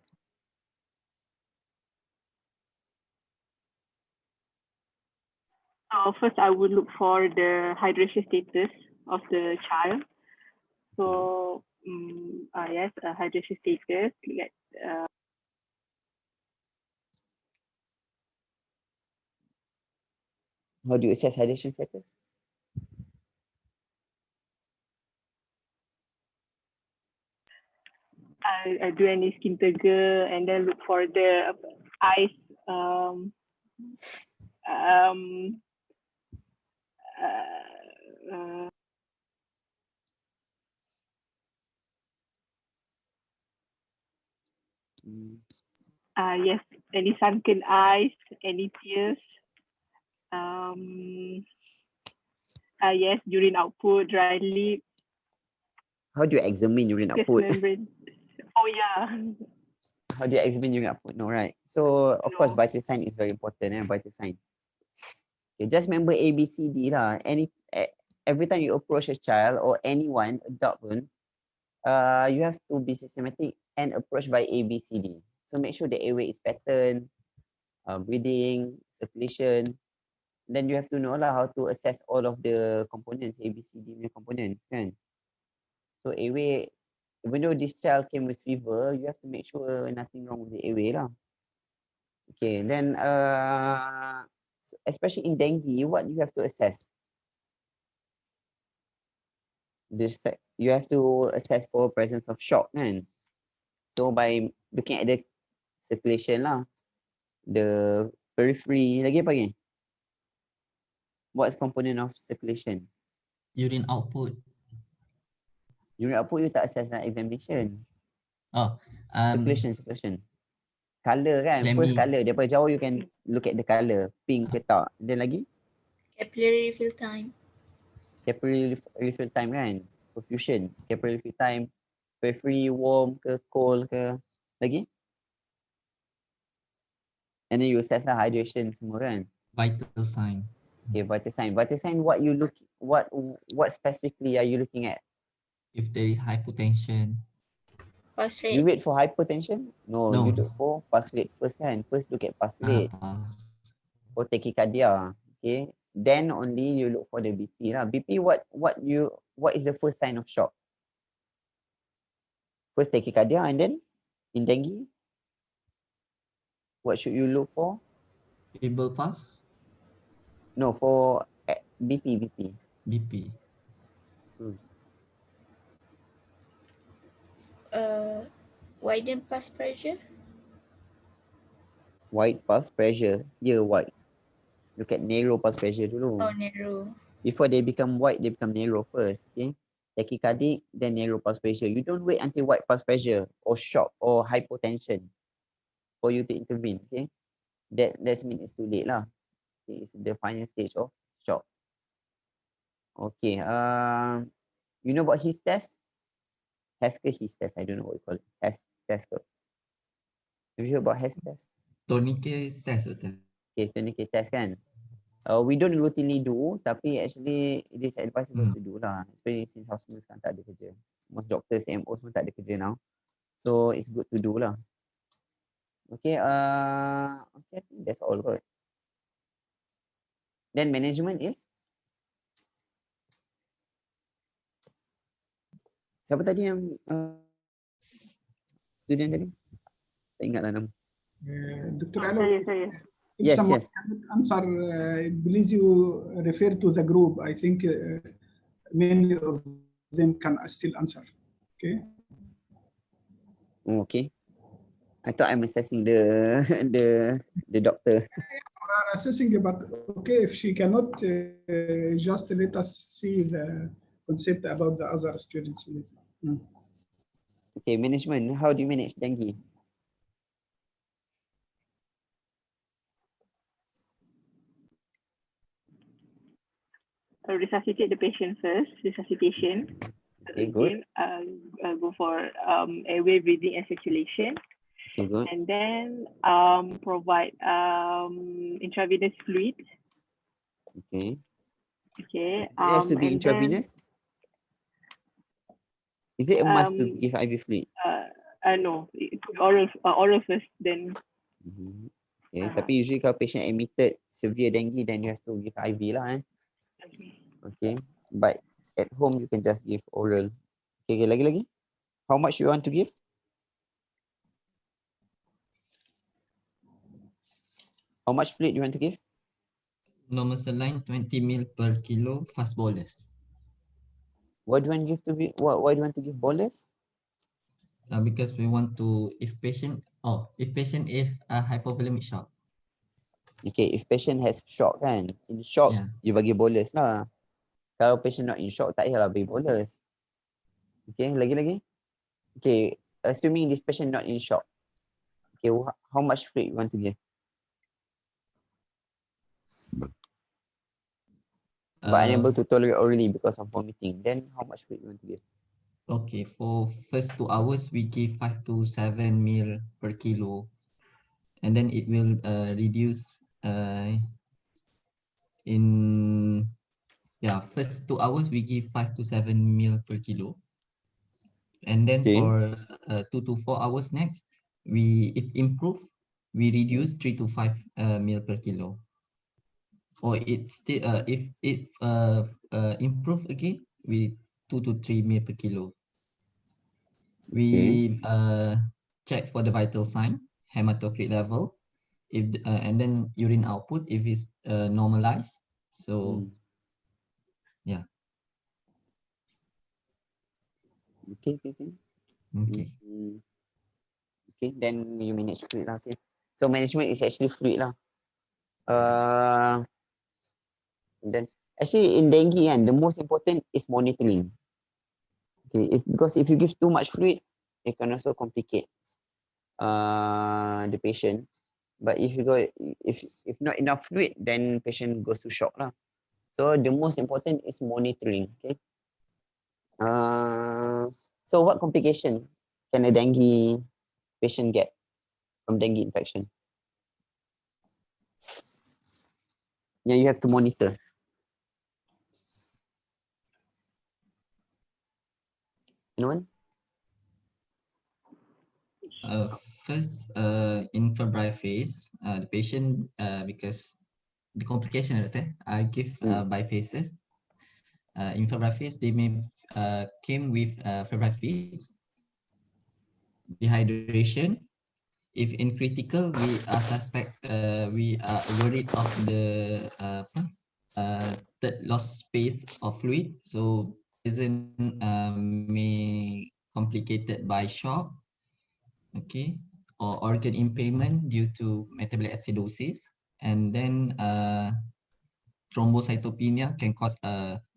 Speaker 2: First, I would look for the hydration status of the child. So yes, hydration status.
Speaker 11: How do you assess hydration status?
Speaker 2: I do any skin trigger and then look for the eyes um uh, uh, yes, any sunken eyes, any tears, yes, urine output, dry lip,
Speaker 11: How do you examine urine
Speaker 2: mucous
Speaker 11: output?
Speaker 2: membrane. Oh yeah.
Speaker 11: How do you examine urine output? No, right? So of course,
Speaker 2: No.
Speaker 11: vital sign is very important. Vital sign. Okay, just remember A, B, C, D lah. Every time you approach a child or anyone, adult pun, you have to be systematic and approach by A, B, C, D. So make sure the airway is pattern, breathing, circulation. Then you have to know lah how to assess all of the components, A, B, C, D punya components kan. So airway, even though this child came with fever, you have to make sure nothing wrong with the airway lah. Okay, then especially in dengue, what you have to assess? This you have to assess for presence of shock kan. So by looking at the circulation lah, the periphery lagi apa lagi? What's component of circulation?
Speaker 3: Urine output.
Speaker 11: Urine output you tak assess dalam examination.
Speaker 3: Oh,
Speaker 11: circulation. Color kan, first color daripada jauh you can look at the color, pink ke tak. Then lagi?
Speaker 4: Capillary refill time.
Speaker 11: Capillary refill time kan, perfusion, capillary refill time, periphery warm ke cold ke, lagi? And then you assess lah hydration semua kan.
Speaker 3: Vital sign.
Speaker 11: Okay, vital sign. Vital sign, what specifically are you looking at?
Speaker 3: If there is hypotension.
Speaker 4: Pulse rate.
Speaker 11: You wait for hypertension? No, you look for pulse rate first kan. First look at pulse rate. Or tachycardia. Okay. Then only you look for the BP lah. BP, what is the first sign of shock? First tachycardia and then in dengue, what should you look for?
Speaker 3: Feeble pulse?
Speaker 11: No, for BP.
Speaker 3: BP.
Speaker 4: Widen pulse pressure.
Speaker 11: Wide pulse pressure. Here wide. Look at narrow pulse pressure dulu.
Speaker 4: Oh, narrow.
Speaker 11: Before they become wide, they become narrow first. Okay. Tachycardic, then narrow pulse pressure. You don't wait until wide pulse pressure or shock or hypotension for you to intervene. Okay. That means it's too late lah. Okay, it's the final stage of shock. Okay. You know about his test? His test. I don't know what you call it. Test. Have you heard about his test?
Speaker 3: Tourniquet test.
Speaker 11: Okay, tourniquet test kan. We don't routinely do, tapi actually it is advisable to do lah. Especially since hospitals kan tak ada kerja. Most doctors, MOs pun tak ada kerja now. So it's good to do lah. Okay, I think that's all good. Then management is? Siapa tadi yang student tadi? Tak ingat lah nama.
Speaker 1: Dr. Alo,
Speaker 2: saya.
Speaker 1: if someone
Speaker 11: Yes.
Speaker 1: cannot answer, please you refer to the group. I think many of them can still answer. Okay.
Speaker 11: Okay. I thought I'm assessing the doctor.
Speaker 1: We are assessing, but okay, if she cannot, just let us see the concept about the other students.
Speaker 11: Okay, management. How do you manage dengue?
Speaker 2: Resuscitate the patient first, resuscitation.
Speaker 11: Okay, good.
Speaker 2: Go for airway, breathing, and circulation.
Speaker 11: Okay, good.
Speaker 2: And then provide intravenous fluid.
Speaker 11: Okay.
Speaker 2: Okay.
Speaker 11: It has to be
Speaker 2: and
Speaker 11: intravenous? Is it a must to
Speaker 2: Um,
Speaker 11: give IV fluid?
Speaker 2: No, oral first, then.
Speaker 11: Okay, tapi usually kalau patient admitted severe dengue, then you have to give IV lah. Okay, but at home you can just give oral. Okay, lagi. How much you want to give? How much fluid you want to give?
Speaker 3: Normal saline 20 ml per kilo fast bolus.
Speaker 11: What do you want to give to be? Why do you want to give bolus?
Speaker 3: Because we want to, if patient is hypovolemic shock.
Speaker 11: Okay, if patient has shock kan, in shock
Speaker 3: Yeah.
Speaker 11: you bagi bolus lah. Kalau patient not in shock tak payahlah bagi bolus. Okay, lagi. Okay, assuming this patient not in shock. Okay, how much fluid you want to give? But unable to tolerate orally because of vomiting. Then how much fluid you want to give?
Speaker 3: Okay, for first 2 hours we give 5 to 7 ml per kilo, and then it will reduce in first 2 hours we give 5 to 7 ml per kilo, and then for 2 to 4 hours next, if improve we reduce 3 to 5 ml per kilo, or it still if it improve again we 2 to 3 ml per kilo. We check for the vital sign, hematocrit level, if and then urine output if it's normalized. So yeah.
Speaker 11: Okay.
Speaker 3: Okay.
Speaker 11: Okay, then you manage fluid lah. Okay. So management is actually fluid lah. Then actually in dengue kan, the most important is monitoring. Okay, because if you give too much fluid, it can also complicate the patient. But if not enough fluid, then patient goes to shock lah. So the most important is monitoring. Okay. So what complication can a dengue patient get from dengue infection? Yeah, you have to monitor. Anyone?
Speaker 3: First, in febrile phase, the patient because the complication of that, I give biphases. In febrile phase, they may came with febrile fits, dehydration. If in critical, we are we are worried of the third loss space of fluid. So isn't may complicated by shock, okay, or organ impairment due to metabolic acidosis, and then thrombocytopenia can cause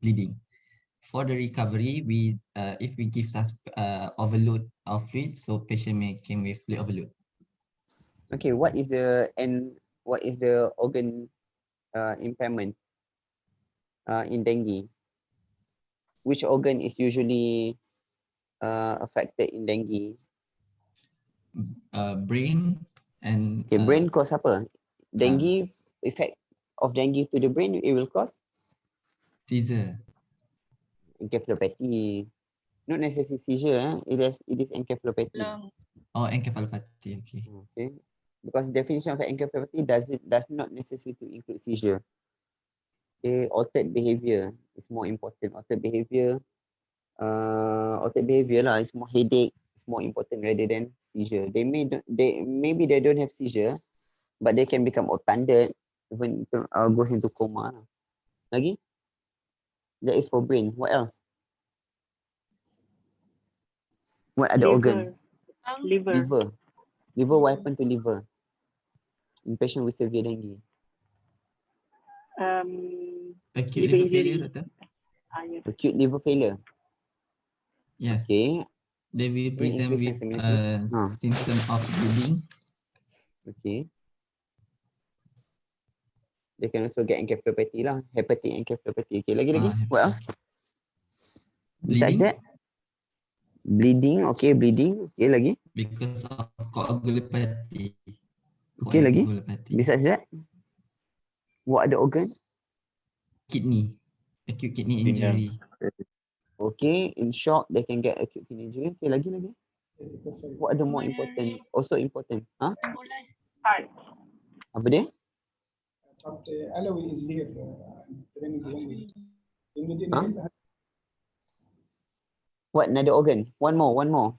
Speaker 3: bleeding. For the recovery, we if we give overload of fluid, so patient may came with fluid overload.
Speaker 11: Okay, what is the organ impairment in dengue? Which organ is usually affected in dengue?
Speaker 3: Brain and
Speaker 11: brain cause apa? Dengue effect of dengue to the brain, it will cause
Speaker 3: seizure,
Speaker 11: encephalopathy. Not necessarily seizure, it is encephalopathy.
Speaker 3: Oh, encephalopathy.
Speaker 11: Okay. Because definition of encephalopathy does not necessarily to include seizure. Okay, altered behavior is more important. Altered behavior lah, is more headache, it's more important rather than seizure. Maybe they don't have seizure, but they can become obtunded, even goes into coma. Lagi? That is for brain. What else? What other organ?
Speaker 2: Liver.
Speaker 11: Liver, what happened to liver? In patient with severe dengue.
Speaker 3: Acute liver failure, doctor.
Speaker 2: Yes.
Speaker 11: Acute liver failure.
Speaker 3: Yes.
Speaker 11: Okay.
Speaker 3: They will present with symptom of bleeding.
Speaker 11: Okay. They can also get encephalopathy lah, hepatic encephalopathy. Okay, lagi. What else? Besides that? Bleeding, okay, bleeding. Okay, lagi.
Speaker 3: Because of coagulopathy.
Speaker 11: Okay, lagi. Besides that? What other organ?
Speaker 3: Kidney. Acute kidney injury.
Speaker 11: Okay, in shock, they can get acute kidney injury. Okay, lagi. What are the more important? Also important. Huh?
Speaker 2: Heart.
Speaker 11: Apa dia?
Speaker 1: Alawi is here.
Speaker 11: Huh? What another organ? One more.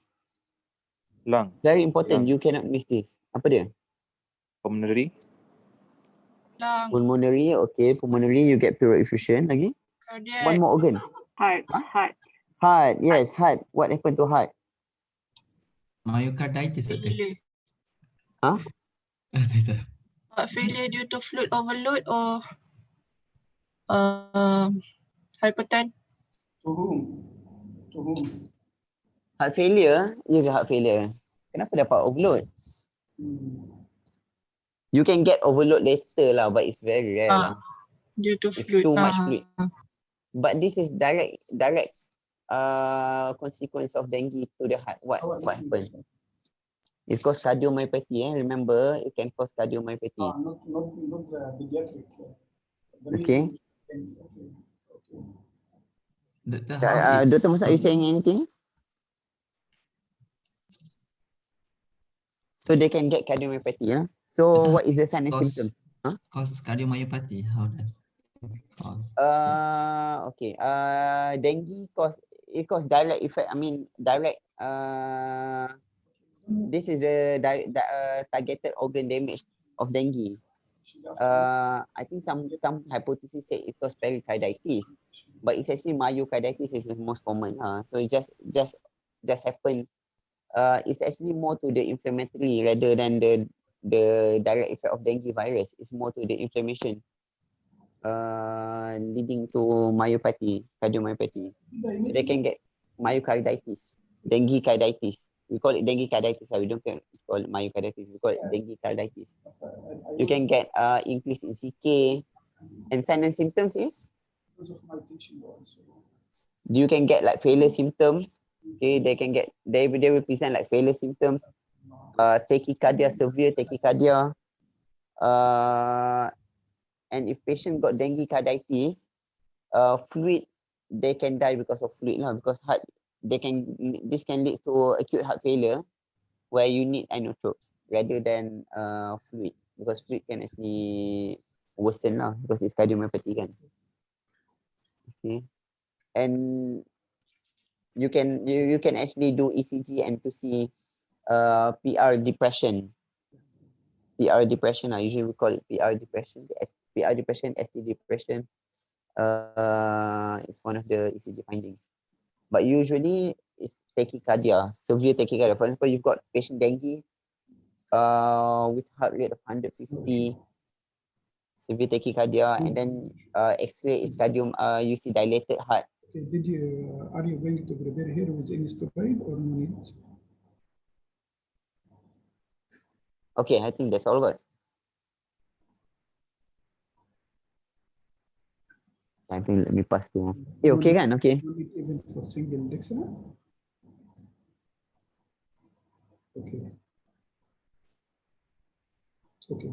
Speaker 12: Lung.
Speaker 11: Very important. You cannot miss this. Apa dia?
Speaker 12: Pulmonary.
Speaker 7: Lung.
Speaker 11: Pulmonary. Okay, pulmonary you get pleural effusion. Lagi?
Speaker 7: Cardiac.
Speaker 11: One more organ.
Speaker 2: Heart.
Speaker 11: Heart. Yes, heart. What happened to heart?
Speaker 3: Myocarditis tak?
Speaker 7: Failure.
Speaker 11: Huh?
Speaker 7: Heart failure due to fluid overload or hypertension.
Speaker 1: To whom? To whom?
Speaker 11: Heart failure, you get heart failure. Kenapa dapat overload? You can get overload later lah, but it's very rare lah.
Speaker 7: Due to
Speaker 11: If
Speaker 7: fluid.
Speaker 11: too much fluid. But this is direct consequence of dengue to the heart. What happens? It cause cardiomyopathy. Remember, it can cause cardiomyopathy.
Speaker 1: Not the pediatric.
Speaker 11: Okay.
Speaker 3: Okay.
Speaker 11: Dr. Mossad, are you saying anything? So they can get cardiomyopathy. Yeah? So what is the sign and symptoms? Huh?
Speaker 3: Cause cardiomyopathy. How does cause?
Speaker 11: Okay. Dengue cause direct effect. I mean direct. This is the targeted organ damage of dengue. I think some hypotheses say it cause pericarditis, but it's actually myocarditis is the most common. So it just happen. It's actually more to the inflammatory rather than the direct effect of dengue virus. It's more to the inflammation, leading to myopathy, cardiomyopathy. They can get myocarditis, dengue carditis. We call it dengue carditis. We don't call it myocarditis. We call it dengue carditis. You can get increase in CK, and sign and symptoms is you can get like failure symptoms. Okay, they will present like failure symptoms, tachycardia, severe tachycardia, and if patient got dengue carditis, fluid, they can die because of fluid lah, because this can lead to acute heart failure where you need inotropes rather than fluid, because fluid can actually worsen lah because it's cardiomyopathy kan. Okay, and you can actually do ECG and to see PR depression. PR depression, usually we call it PR depression. PR depression, ST depression is one of the ECG findings. But usually it's tachycardia, severe tachycardia. For example, you've got patient dengue with heart rate of 150, severe tachycardia, and then X-ray is you see dilated heart.
Speaker 1: Okay, are you going to prepare here with any steroid or no need?
Speaker 11: Okay, I think that's all good. I think let me pass to. Okay kan? Okay.
Speaker 1: Even for single Dextra? Okay. Okay.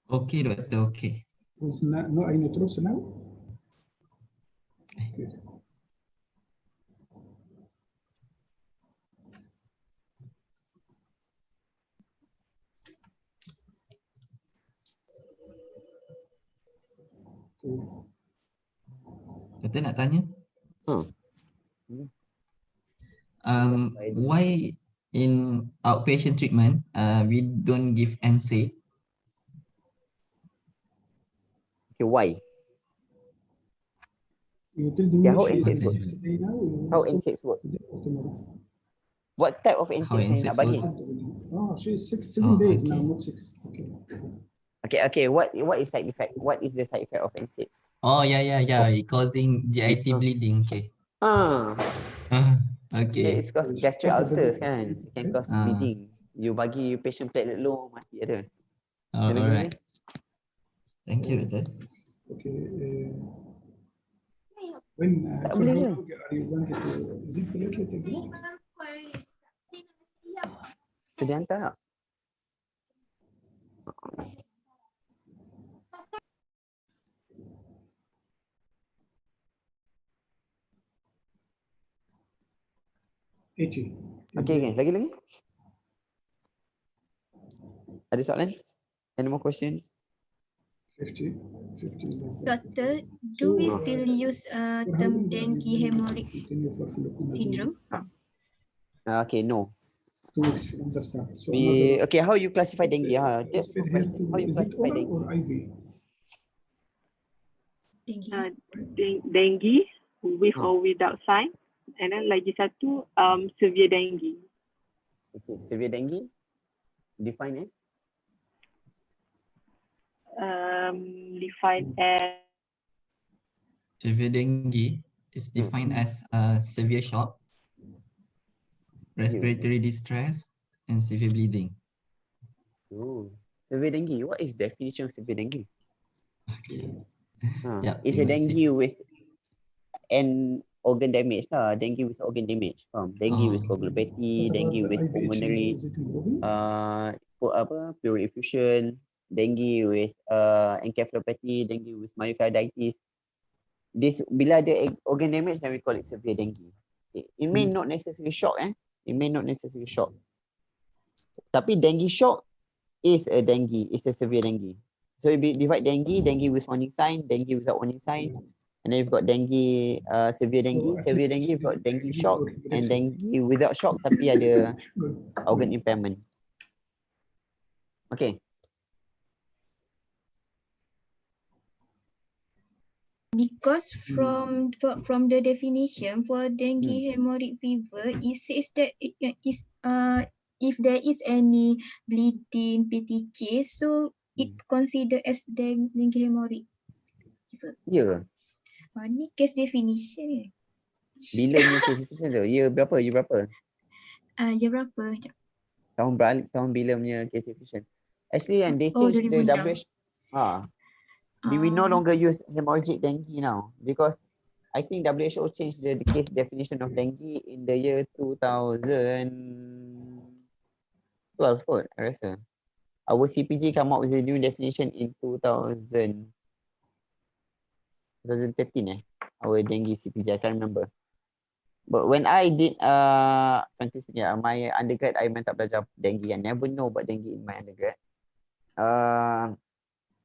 Speaker 3: Okay, doctor. Okay.
Speaker 1: With no inotropes now? Okay.
Speaker 3: Doktor nak tanya? Why in outpatient treatment we don't give NSAID?
Speaker 11: Okay, why?
Speaker 1: You tell me
Speaker 11: how NSAIDs work? How NSAIDs work? What type of NSAIDs yang nak bagi?
Speaker 1: Oh, she's 7 days now, not 6. Okay.
Speaker 11: Okay. What is side effect? What is the side effect of NSAIDs?
Speaker 3: Oh, yeah. Causing GIT bleeding. Okay. Okay.
Speaker 11: It's cause gastric ulcers kan. It can cause bleeding. You bagi patient platelet low, mati ada.
Speaker 3: Alright. Thank you, Doctor.
Speaker 1: Okay. When for how long are you going to? Is it platelet again?
Speaker 11: Sudah hantar tak? Okay, lagi. Ada soalan? Any more questions?
Speaker 1: 50.
Speaker 13: Doctor, do we still use term dengue hemorrhagic syndrome?
Speaker 11: Okay, no.
Speaker 1: 2 weeks from the start. So
Speaker 11: okay, how you classify dengue? Just one question. How you classify dengue?
Speaker 1: Or IV?
Speaker 2: Dengue with or without sign, and then lagi satu severe dengue.
Speaker 11: Okay, severe dengue defined as?
Speaker 2: Defined as
Speaker 3: Severe dengue is defined as severe shock, respiratory distress, and severe bleeding.
Speaker 11: Oh, severe dengue. What is definition of severe dengue?
Speaker 3: Okay.
Speaker 11: It's a dengue with an organ damage lah. Dengue with organ damage. Dengue with coagulopathy, dengue with pulmonary pleural effusion, dengue with encephalopathy, dengue with myocarditis. This bila ada organ damage, then we call it severe dengue. It may not necessarily shock, It may not necessarily shock. Tapi dengue shock is a severe dengue. So we divide dengue with warning sign, dengue without warning sign, and then you've got dengue, severe dengue, you've got dengue shock, and dengue without shock tapi ada organ impairment. Okay.
Speaker 13: Because from the definition for dengue hemorrhagic fever, it says that it is if there is any bleeding PTK, so it considered as dengue hemorrhagic fever.
Speaker 11: Ya.
Speaker 13: Ni case definition.
Speaker 11: Bila punya case definition tu? Year berapa?
Speaker 13: Year berapa?
Speaker 11: Tahun bila punya case definition? Actually, and they
Speaker 13: Oh,
Speaker 11: changed the
Speaker 13: 2006.
Speaker 11: We no longer use hemorrhagic dengue now because I think WHO changed the case definition of dengue in the year 2012 kot, I rasa. Our CPG come out with a new definition in 2013 our dengue CPG, I can't remember. But when I did frankly speaking, my undergrad, I memang tak belajar dengue. I never know about dengue in my undergrad.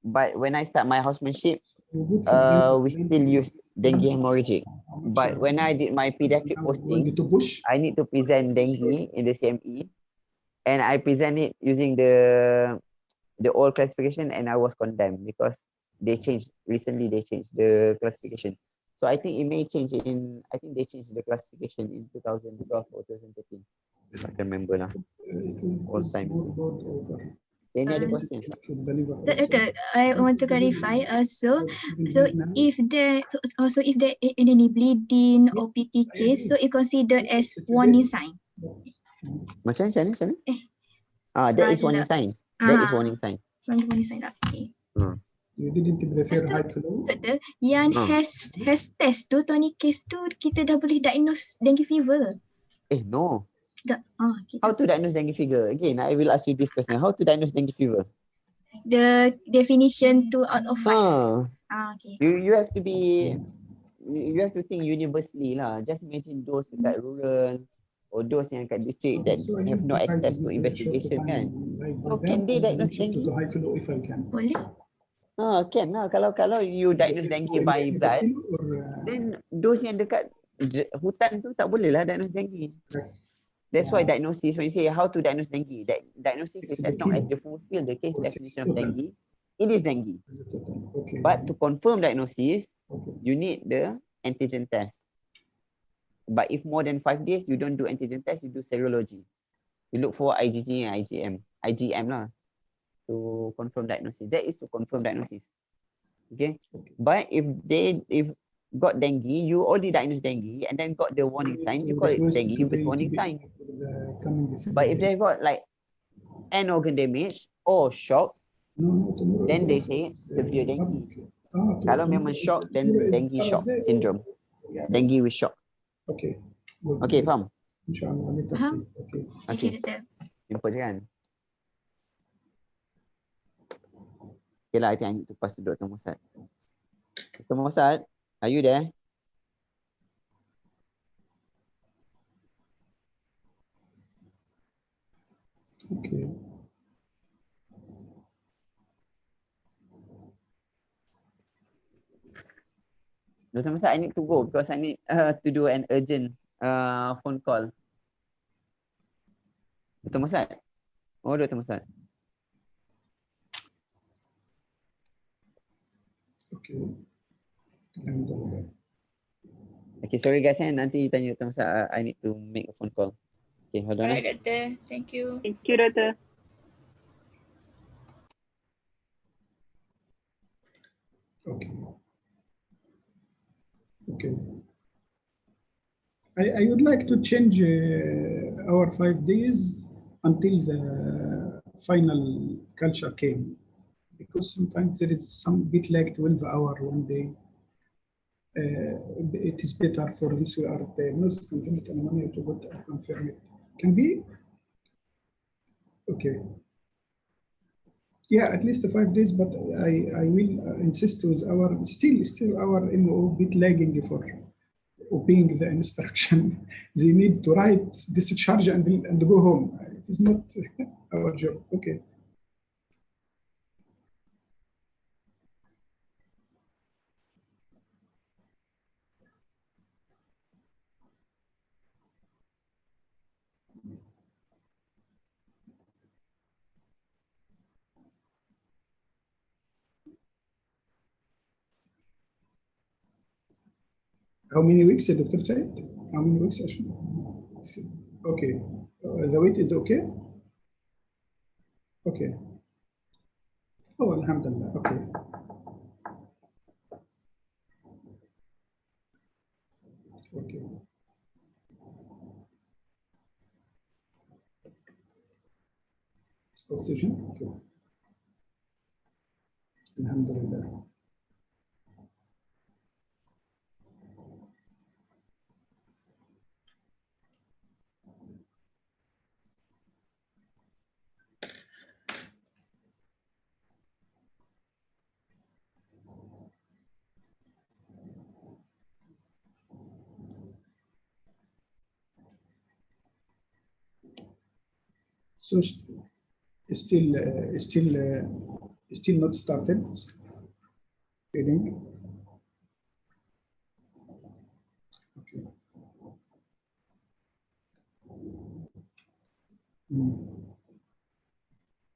Speaker 11: But when I start my housemanship, we still use dengue hemorrhagic. But when I did my pediatric posting, I need to present dengue in the CME, and I present it using the old classification, and I was condemned because recently they changed the classification. So I think it may change they changed the classification in 2012 or 2013. I can remember now. All time. Any other questions?
Speaker 13: I want to clarify. So if there any bleeding or PTK, so it considered as warning sign.
Speaker 11: Macam mana? That is warning sign. That is warning sign.
Speaker 13: Warning sign. Okay.
Speaker 1: You didn't prefer high flow?
Speaker 13: Yang has test tu, Tony case tu, kita dah boleh diagnose dengue fever.
Speaker 11: No.
Speaker 13: Okay.
Speaker 11: How to diagnose dengue fever? Again, I will ask you this question. How to diagnose dengue fever?
Speaker 13: The definition 2 out of 5. Okay.
Speaker 11: You have to think universally lah. Just imagine those kat rural or those yang kat district that have no access to investigation kan. So can they diagnose dengue?
Speaker 13: Boleh.
Speaker 11: Can lah. Kalau you diagnose dengue by blood, then those yang dekat hutan tu tak boleh lah diagnose dengue. That's why diagnosis, when you say how to diagnose dengue, diagnosis is as long as they fulfill the case definition of dengue, it is dengue. But to confirm diagnosis, you need the antigen test. But if more than 5 days, you don't do antigen test, you do serology. You look for IgG and IgM lah, to confirm diagnosis. That is to confirm diagnosis. Okay. But if got dengue, you already diagnosed dengue and then got the warning sign, you call it dengue with warning sign. But if they got like an organ damage or shock, then they say severe dengue. Kalau memang shock, then dengue shock syndrome. Dengue with shock. Okay, faham? Okay. Simple je kan? Okay lah, I think I need to pass to Dr. Mossad. Dr. Mossad, are you there?
Speaker 1: Okay.
Speaker 11: Dr. Mossad, I need to go because I need to do an urgent phone call. Dr. Mossad? Oh, Dr. Mossad.
Speaker 1: Okay.
Speaker 11: Okay, sorry guys, nanti tanya Dr. Mossad. I need to make a phone call. Okay, hold on.
Speaker 4: Alright, doctor. Thank you.
Speaker 2: Thank you, Doctor.
Speaker 1: Okay. Okay. I would like to change our 5 days until the final culture came, because sometimes there is some bit like 12 hour one day. It is better for this we are diagnosed congenital pneumonia to go confirm it. Can be? Okay. Yeah, at least 5 days, but I will insist with our still our MO bit lagging for obeying the instruction. They need to write discharge and go home. It is not our job. Okay. How many weeks, the doctor said? How many weeks? Okay. The weight is okay? Okay. Oh, alhamdulillah. Okay. Okay. Oxygen? Okay. Alhamdulillah. So still not started feeding. Okay. Mm.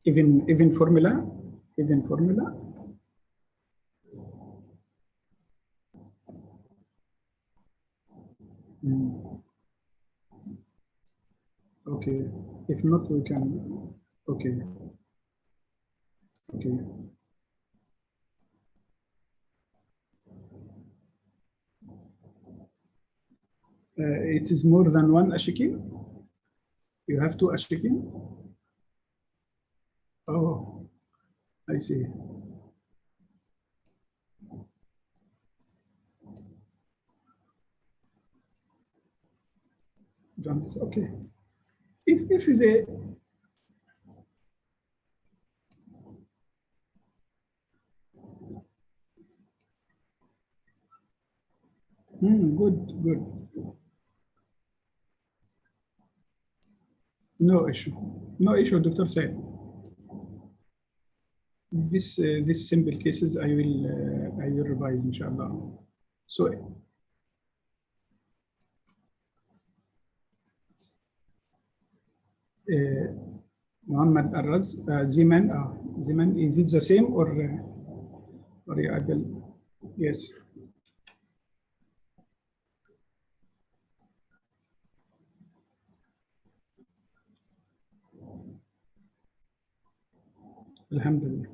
Speaker 1: Even formula? Even formula? Mm. Okay. If not, we can. Okay. Okay. It is more than one ashikin? You have two ashikin? Oh, I see. Jaundice, okay. If they good. No issue. No issue, Doctor said. This simple cases I will revise inshallah. So Muhammad Arraz, Ziman, is it the same or Abel? Yes. Alhamdulillah.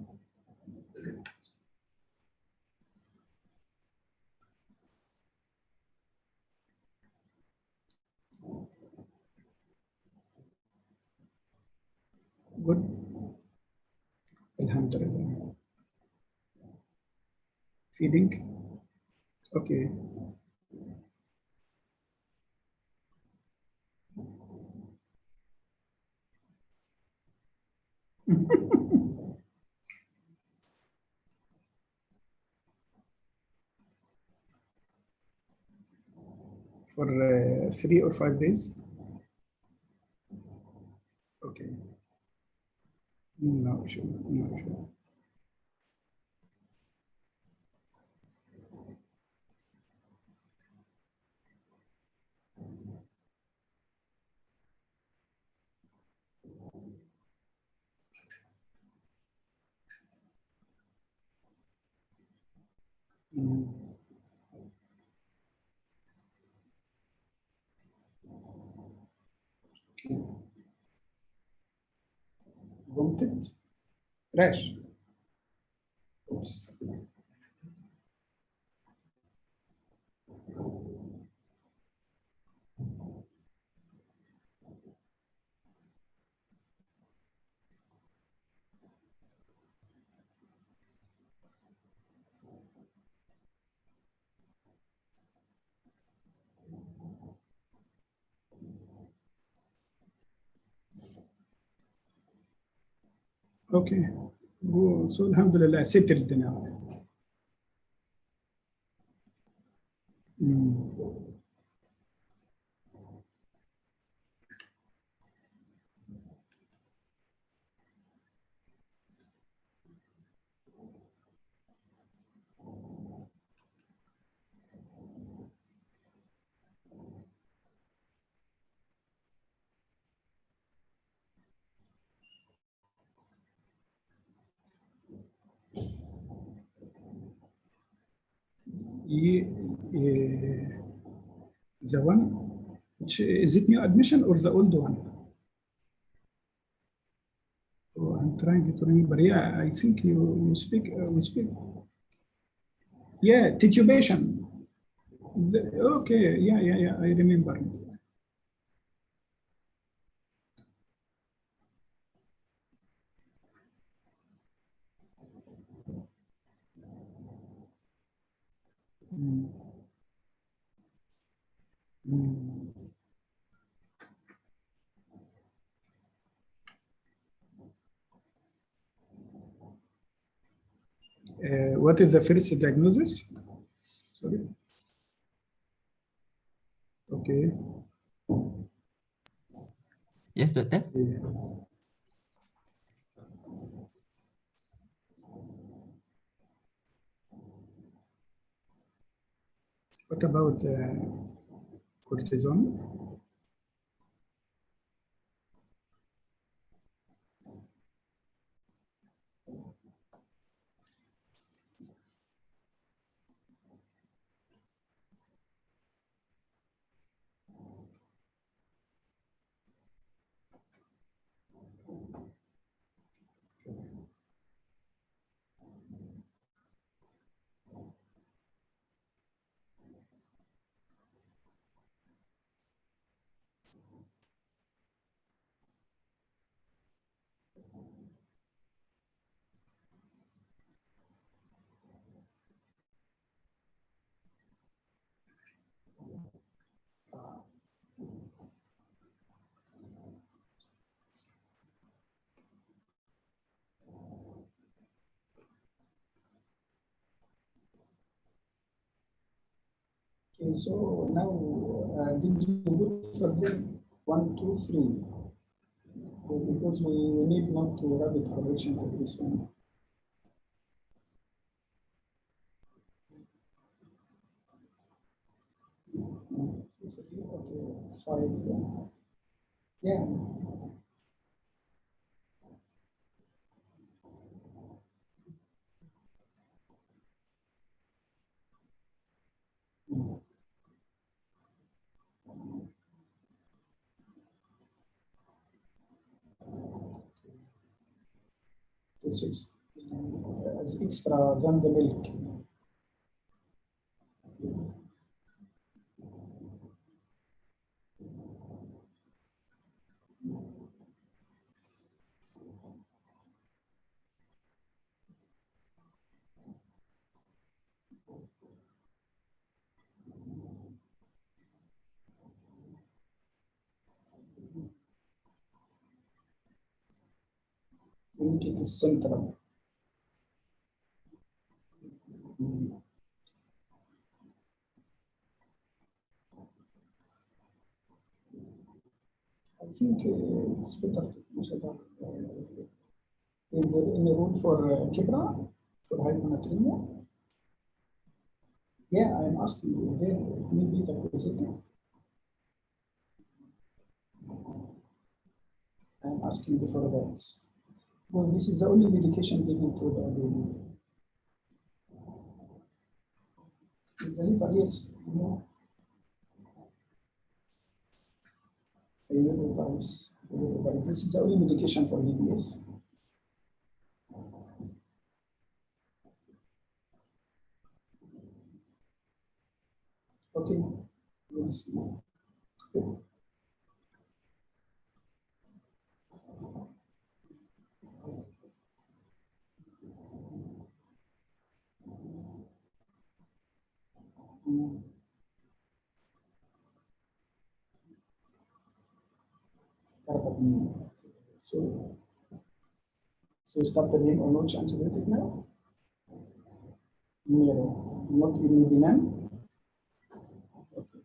Speaker 1: Good. Alhamdulillah. Feeding. Okay. For 3 or 5 days. Okay. No issue. No issue. Mm. Okay. Vomited. Rash. Oops. Okay. Oh, so alhamdulillah, settled now. Mm. The one, which is it new admission or the old one? Oh, I'm trying to remember. Yeah, I think you speak. We speak. Yeah, titubation. Okay. Yeah. I remember. Mm. Mm. What is the first diagnosis? Sorry. Okay.
Speaker 3: Yes, doctor.
Speaker 1: What about cortisone? Okay, so now did you put for them 1, 2, 3? Because we need not to rapid correction to this one. Okay, 5. Yeah. This is as extra than the milk. Milk is central. I think it's better. Mossad. Is there any rule for Kibra for hyponatremia? Yeah, I'm asking you there. Maybe the positive. I'm asking you for that. Well, this is the only medication given to the baby. The liver, yes. No. I will revise. This is the only medication for DBS. Okay, we'll see. So you start the name or not antibiotic now? Nero, not imidinan. Okay.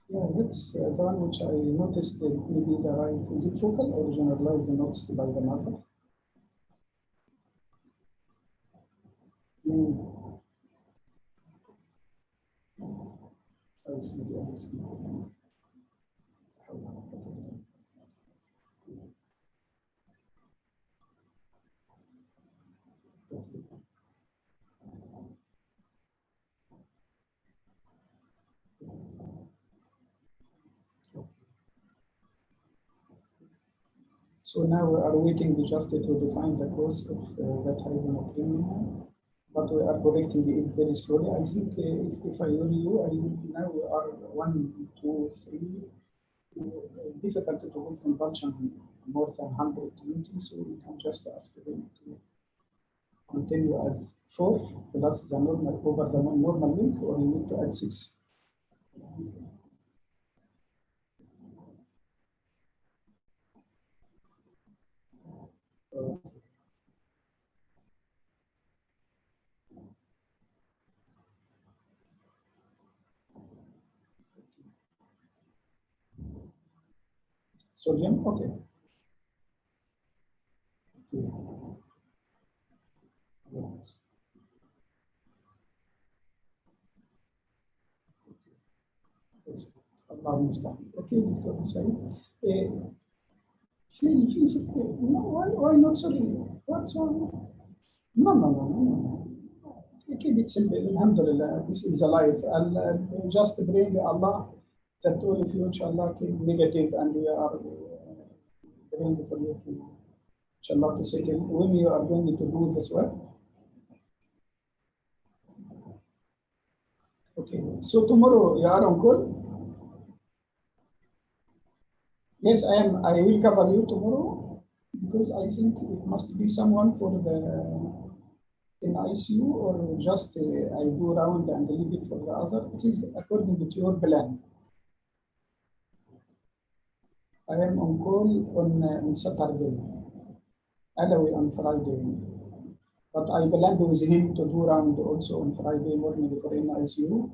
Speaker 1: Yeah, that's the one which I noticed that maybe the right, is it focal or generalized and noticed by the mother? I see, I see. So now we are waiting just to define the cause of that hyponatremia, but we are correcting it very slowly. I think if I were you, now we are 1, 2, 3. Difficult to hold convulsion more than 120, so we can just ask them to continue as 4 plus the normal over the normal link, or you need to add 6. Sodium, okay. Yes. That's Allah Muslim. Okay, Dr. Hussain. No, why not sorry? What's wrong? No. Keep it simple. Alhamdulillah, this is a life. And just bring Allah that all of you, inshallah, keep negative, and we are praying for you to, inshallah, to settle. When you are going to do this work. Okay, so tomorrow you are on call? Yes, I am. I will cover you tomorrow because I think it must be someone for the in ICU, or just I go around and leave it for the other. It is according to your plan. I am on call on Saturday, Alawi on Friday, but I planned with him to do round also on Friday morning for in ICU.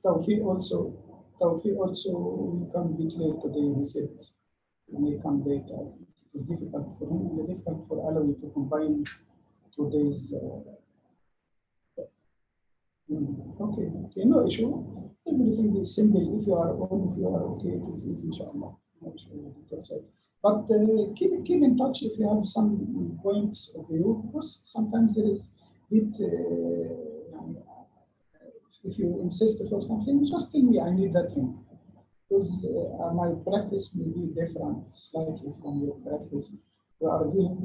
Speaker 1: Tawfiq also will come a bit late today, he said. When he come late, it is difficult for him and difficult for Alawi to combine 2 days. Okay, no issue. Everything is simple. If you are on, if you are okay, it is easy, inshallah. No issue. But keep in touch if you have some points of view, because sometimes there is bit. If you insist for something, just tell me I need that thing, because my practice may be different slightly from your practice. You are doing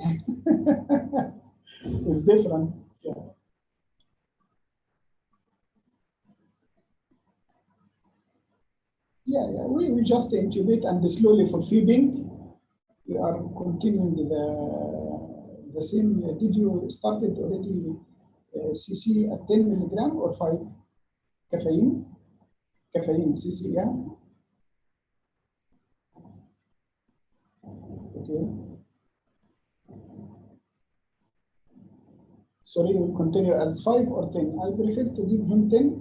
Speaker 1: it's different. Yeah, we just intubate and slowly for feeding. We are continuing the same. Did you started already CC at 10 milligram or 5 caffeine? Caffeine CC, yeah. Okay. Sorry, we'll continue as 5 or 10. I prefer to give him 10.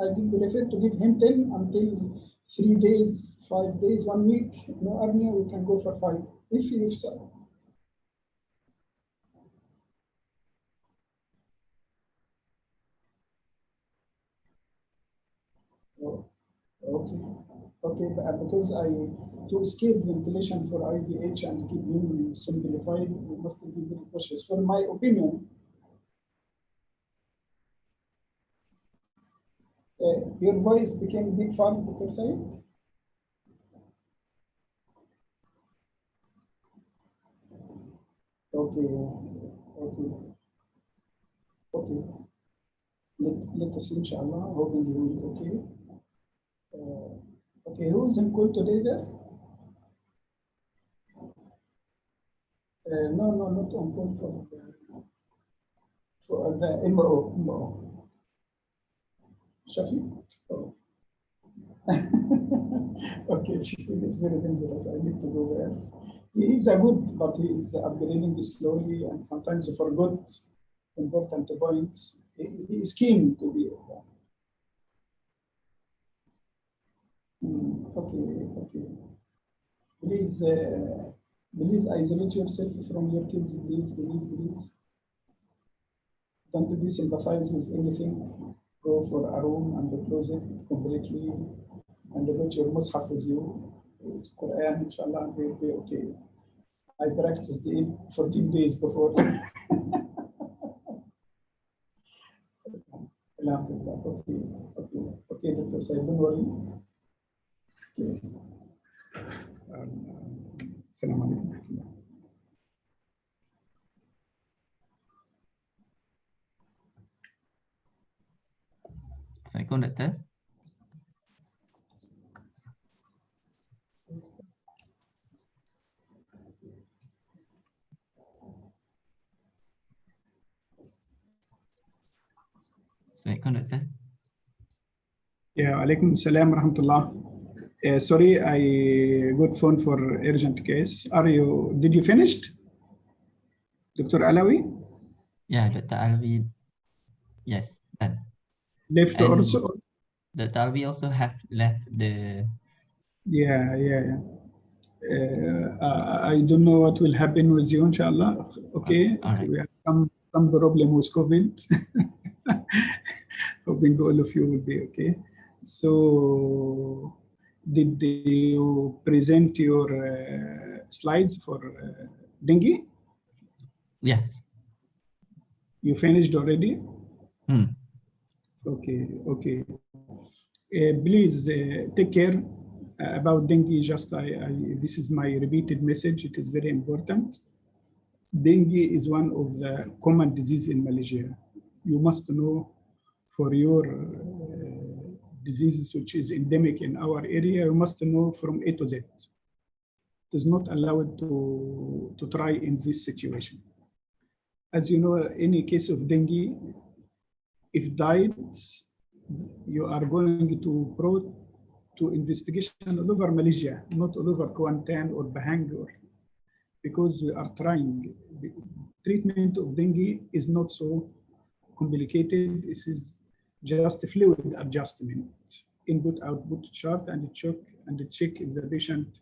Speaker 1: I prefer to give him 10 until 3 days, 5 days, 1 week. No apnea, we can go for 5. If so. Oh, okay, because to escape ventilation for IVH and keep him simplified, we must be very cautious. For my opinion, your voice became big fun, Dr. Said. Okay, okay, okay. Let us, inshallah, hoping you will okay. Okay, who is in call today there? No, not on call for the MO. Shafi? Oh. Okay, Shafi is very dangerous. I need to go there. He is a good, but he is upgrading slowly and sometimes forgot important points. He is keen to be. Okay. Please isolate yourself from your kids, please. Don't be sympathize with anything. Go for a room and close it completely and put your mushaf with you. It's Quran, inshallah, and we'll be okay. I practiced it 14 days before. Okay, Dr. Said, don't worry. Okay. Assalamu alaikum.
Speaker 3: Assalamualaikum, Doktor. Assalamualaikum, Doktor.
Speaker 1: Yeah, alaikum salam wa rahmatullah. Sorry, I got phone for urgent case. Did you finished? Dr. Alawi?
Speaker 3: Yeah, Dr. Alvi. Yes, done.
Speaker 1: Left
Speaker 3: And
Speaker 1: also?
Speaker 3: Dr. Alvi also have left the.
Speaker 1: Yeah. I don't know what will happen with you, inshallah. Okay.
Speaker 3: All right.
Speaker 1: We have some problem with COVID. Hoping all of you will be okay. So, did you present your slides for dengue?
Speaker 3: Yes.
Speaker 1: You finished already?
Speaker 3: Hmm.
Speaker 1: Okay. Please take care about dengue. Just this is my repeated message. It is very important. Dengue is one of the common diseases in Malaysia. You must know for your diseases which is endemic in our area, you must know from A to Z. It is not allowed to try in this situation. As you know, any case of dengue, if died, you are going to brought to investigation all over Malaysia, not all over Kuantan or Bahang, because we are trying. The treatment of dengue is not so complicated. This is just fluid adjustment, input-output chart, and check if the patient,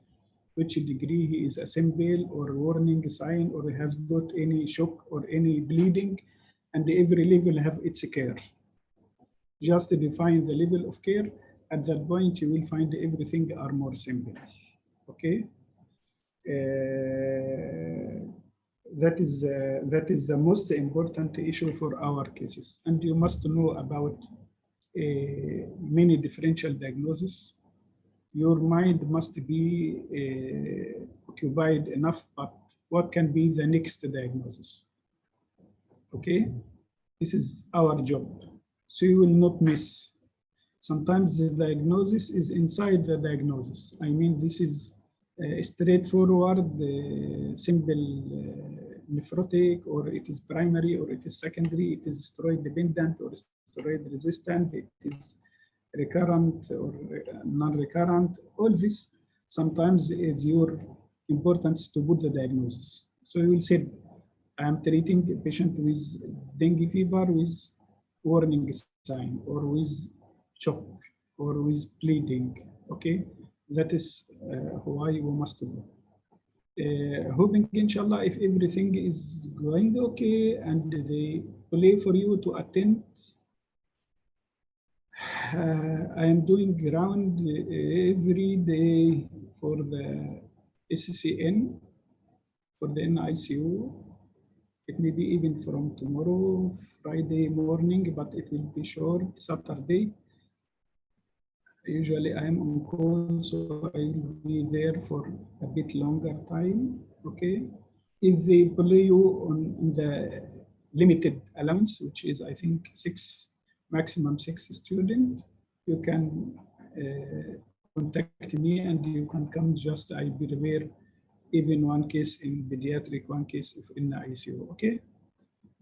Speaker 1: which degree he is a simple or warning sign, or he has got any shock or any bleeding, and every level have its care. Just define the level of care. At that point, you will find everything are more simple. Okay. That is the most important issue for our cases, and you must know about many differential diagnoses. Your mind must be occupied enough, but what can be the next diagnosis? Okay, this is our job, so you will not miss. Sometimes the diagnosis is inside the diagnosis. I mean, this is straightforward, simple nephrotic, or it is primary, or it is secondary, it is steroid dependent or steroid resistant, it is recurrent or non-recurrent. All this sometimes is your importance to put the diagnosis. So you will say, I am treating a patient with dengue fever with warning sign, or with shock, or with bleeding. Okay, that is why we must do. Hoping, inshallah, if everything is going okay and they play for you to attend, I am doing around every day for the SCN, for the NICU. It may be even from tomorrow, Friday morning, but it will be short, Saturday. Usually I am on call, so I will be there for a bit longer time, okay? If they play you on the limited allowance, which is I think maximum six students, you can contact me and you can come. Just I'll be there, even one case in pediatric, one case in the ICU, okay?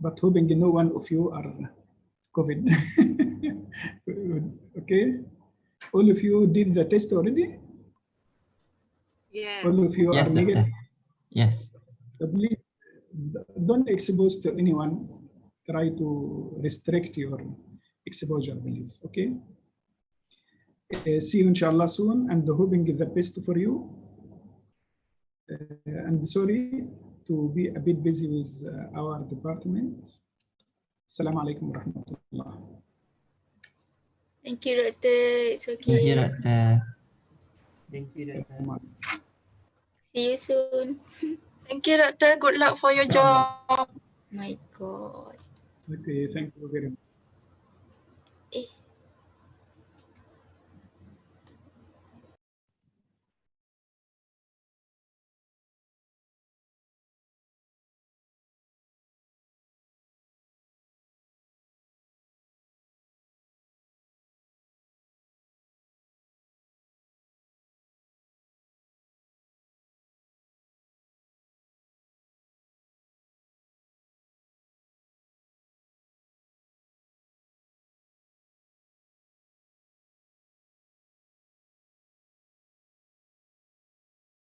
Speaker 1: But hoping no one of you are COVID, okay? All of you did the test already?
Speaker 14: Yes.
Speaker 1: All of you
Speaker 3: Yes,
Speaker 1: are negative?
Speaker 3: doctor. Yes.
Speaker 1: So please don't expose to anyone. Try to restrict your exposure, please, okay? See you inshallah soon, and hoping the best for you. And sorry to be a bit busy with our department. Assalamu alaikum wa rahmatullah.
Speaker 4: Thank you, Doctor. It's okay.
Speaker 3: Thank you, doctor.
Speaker 5: Thank you, Doctor.
Speaker 4: See you soon.
Speaker 7: Thank you, Doctor. Good luck for your job.
Speaker 4: My God.
Speaker 1: Okay, thank you very much.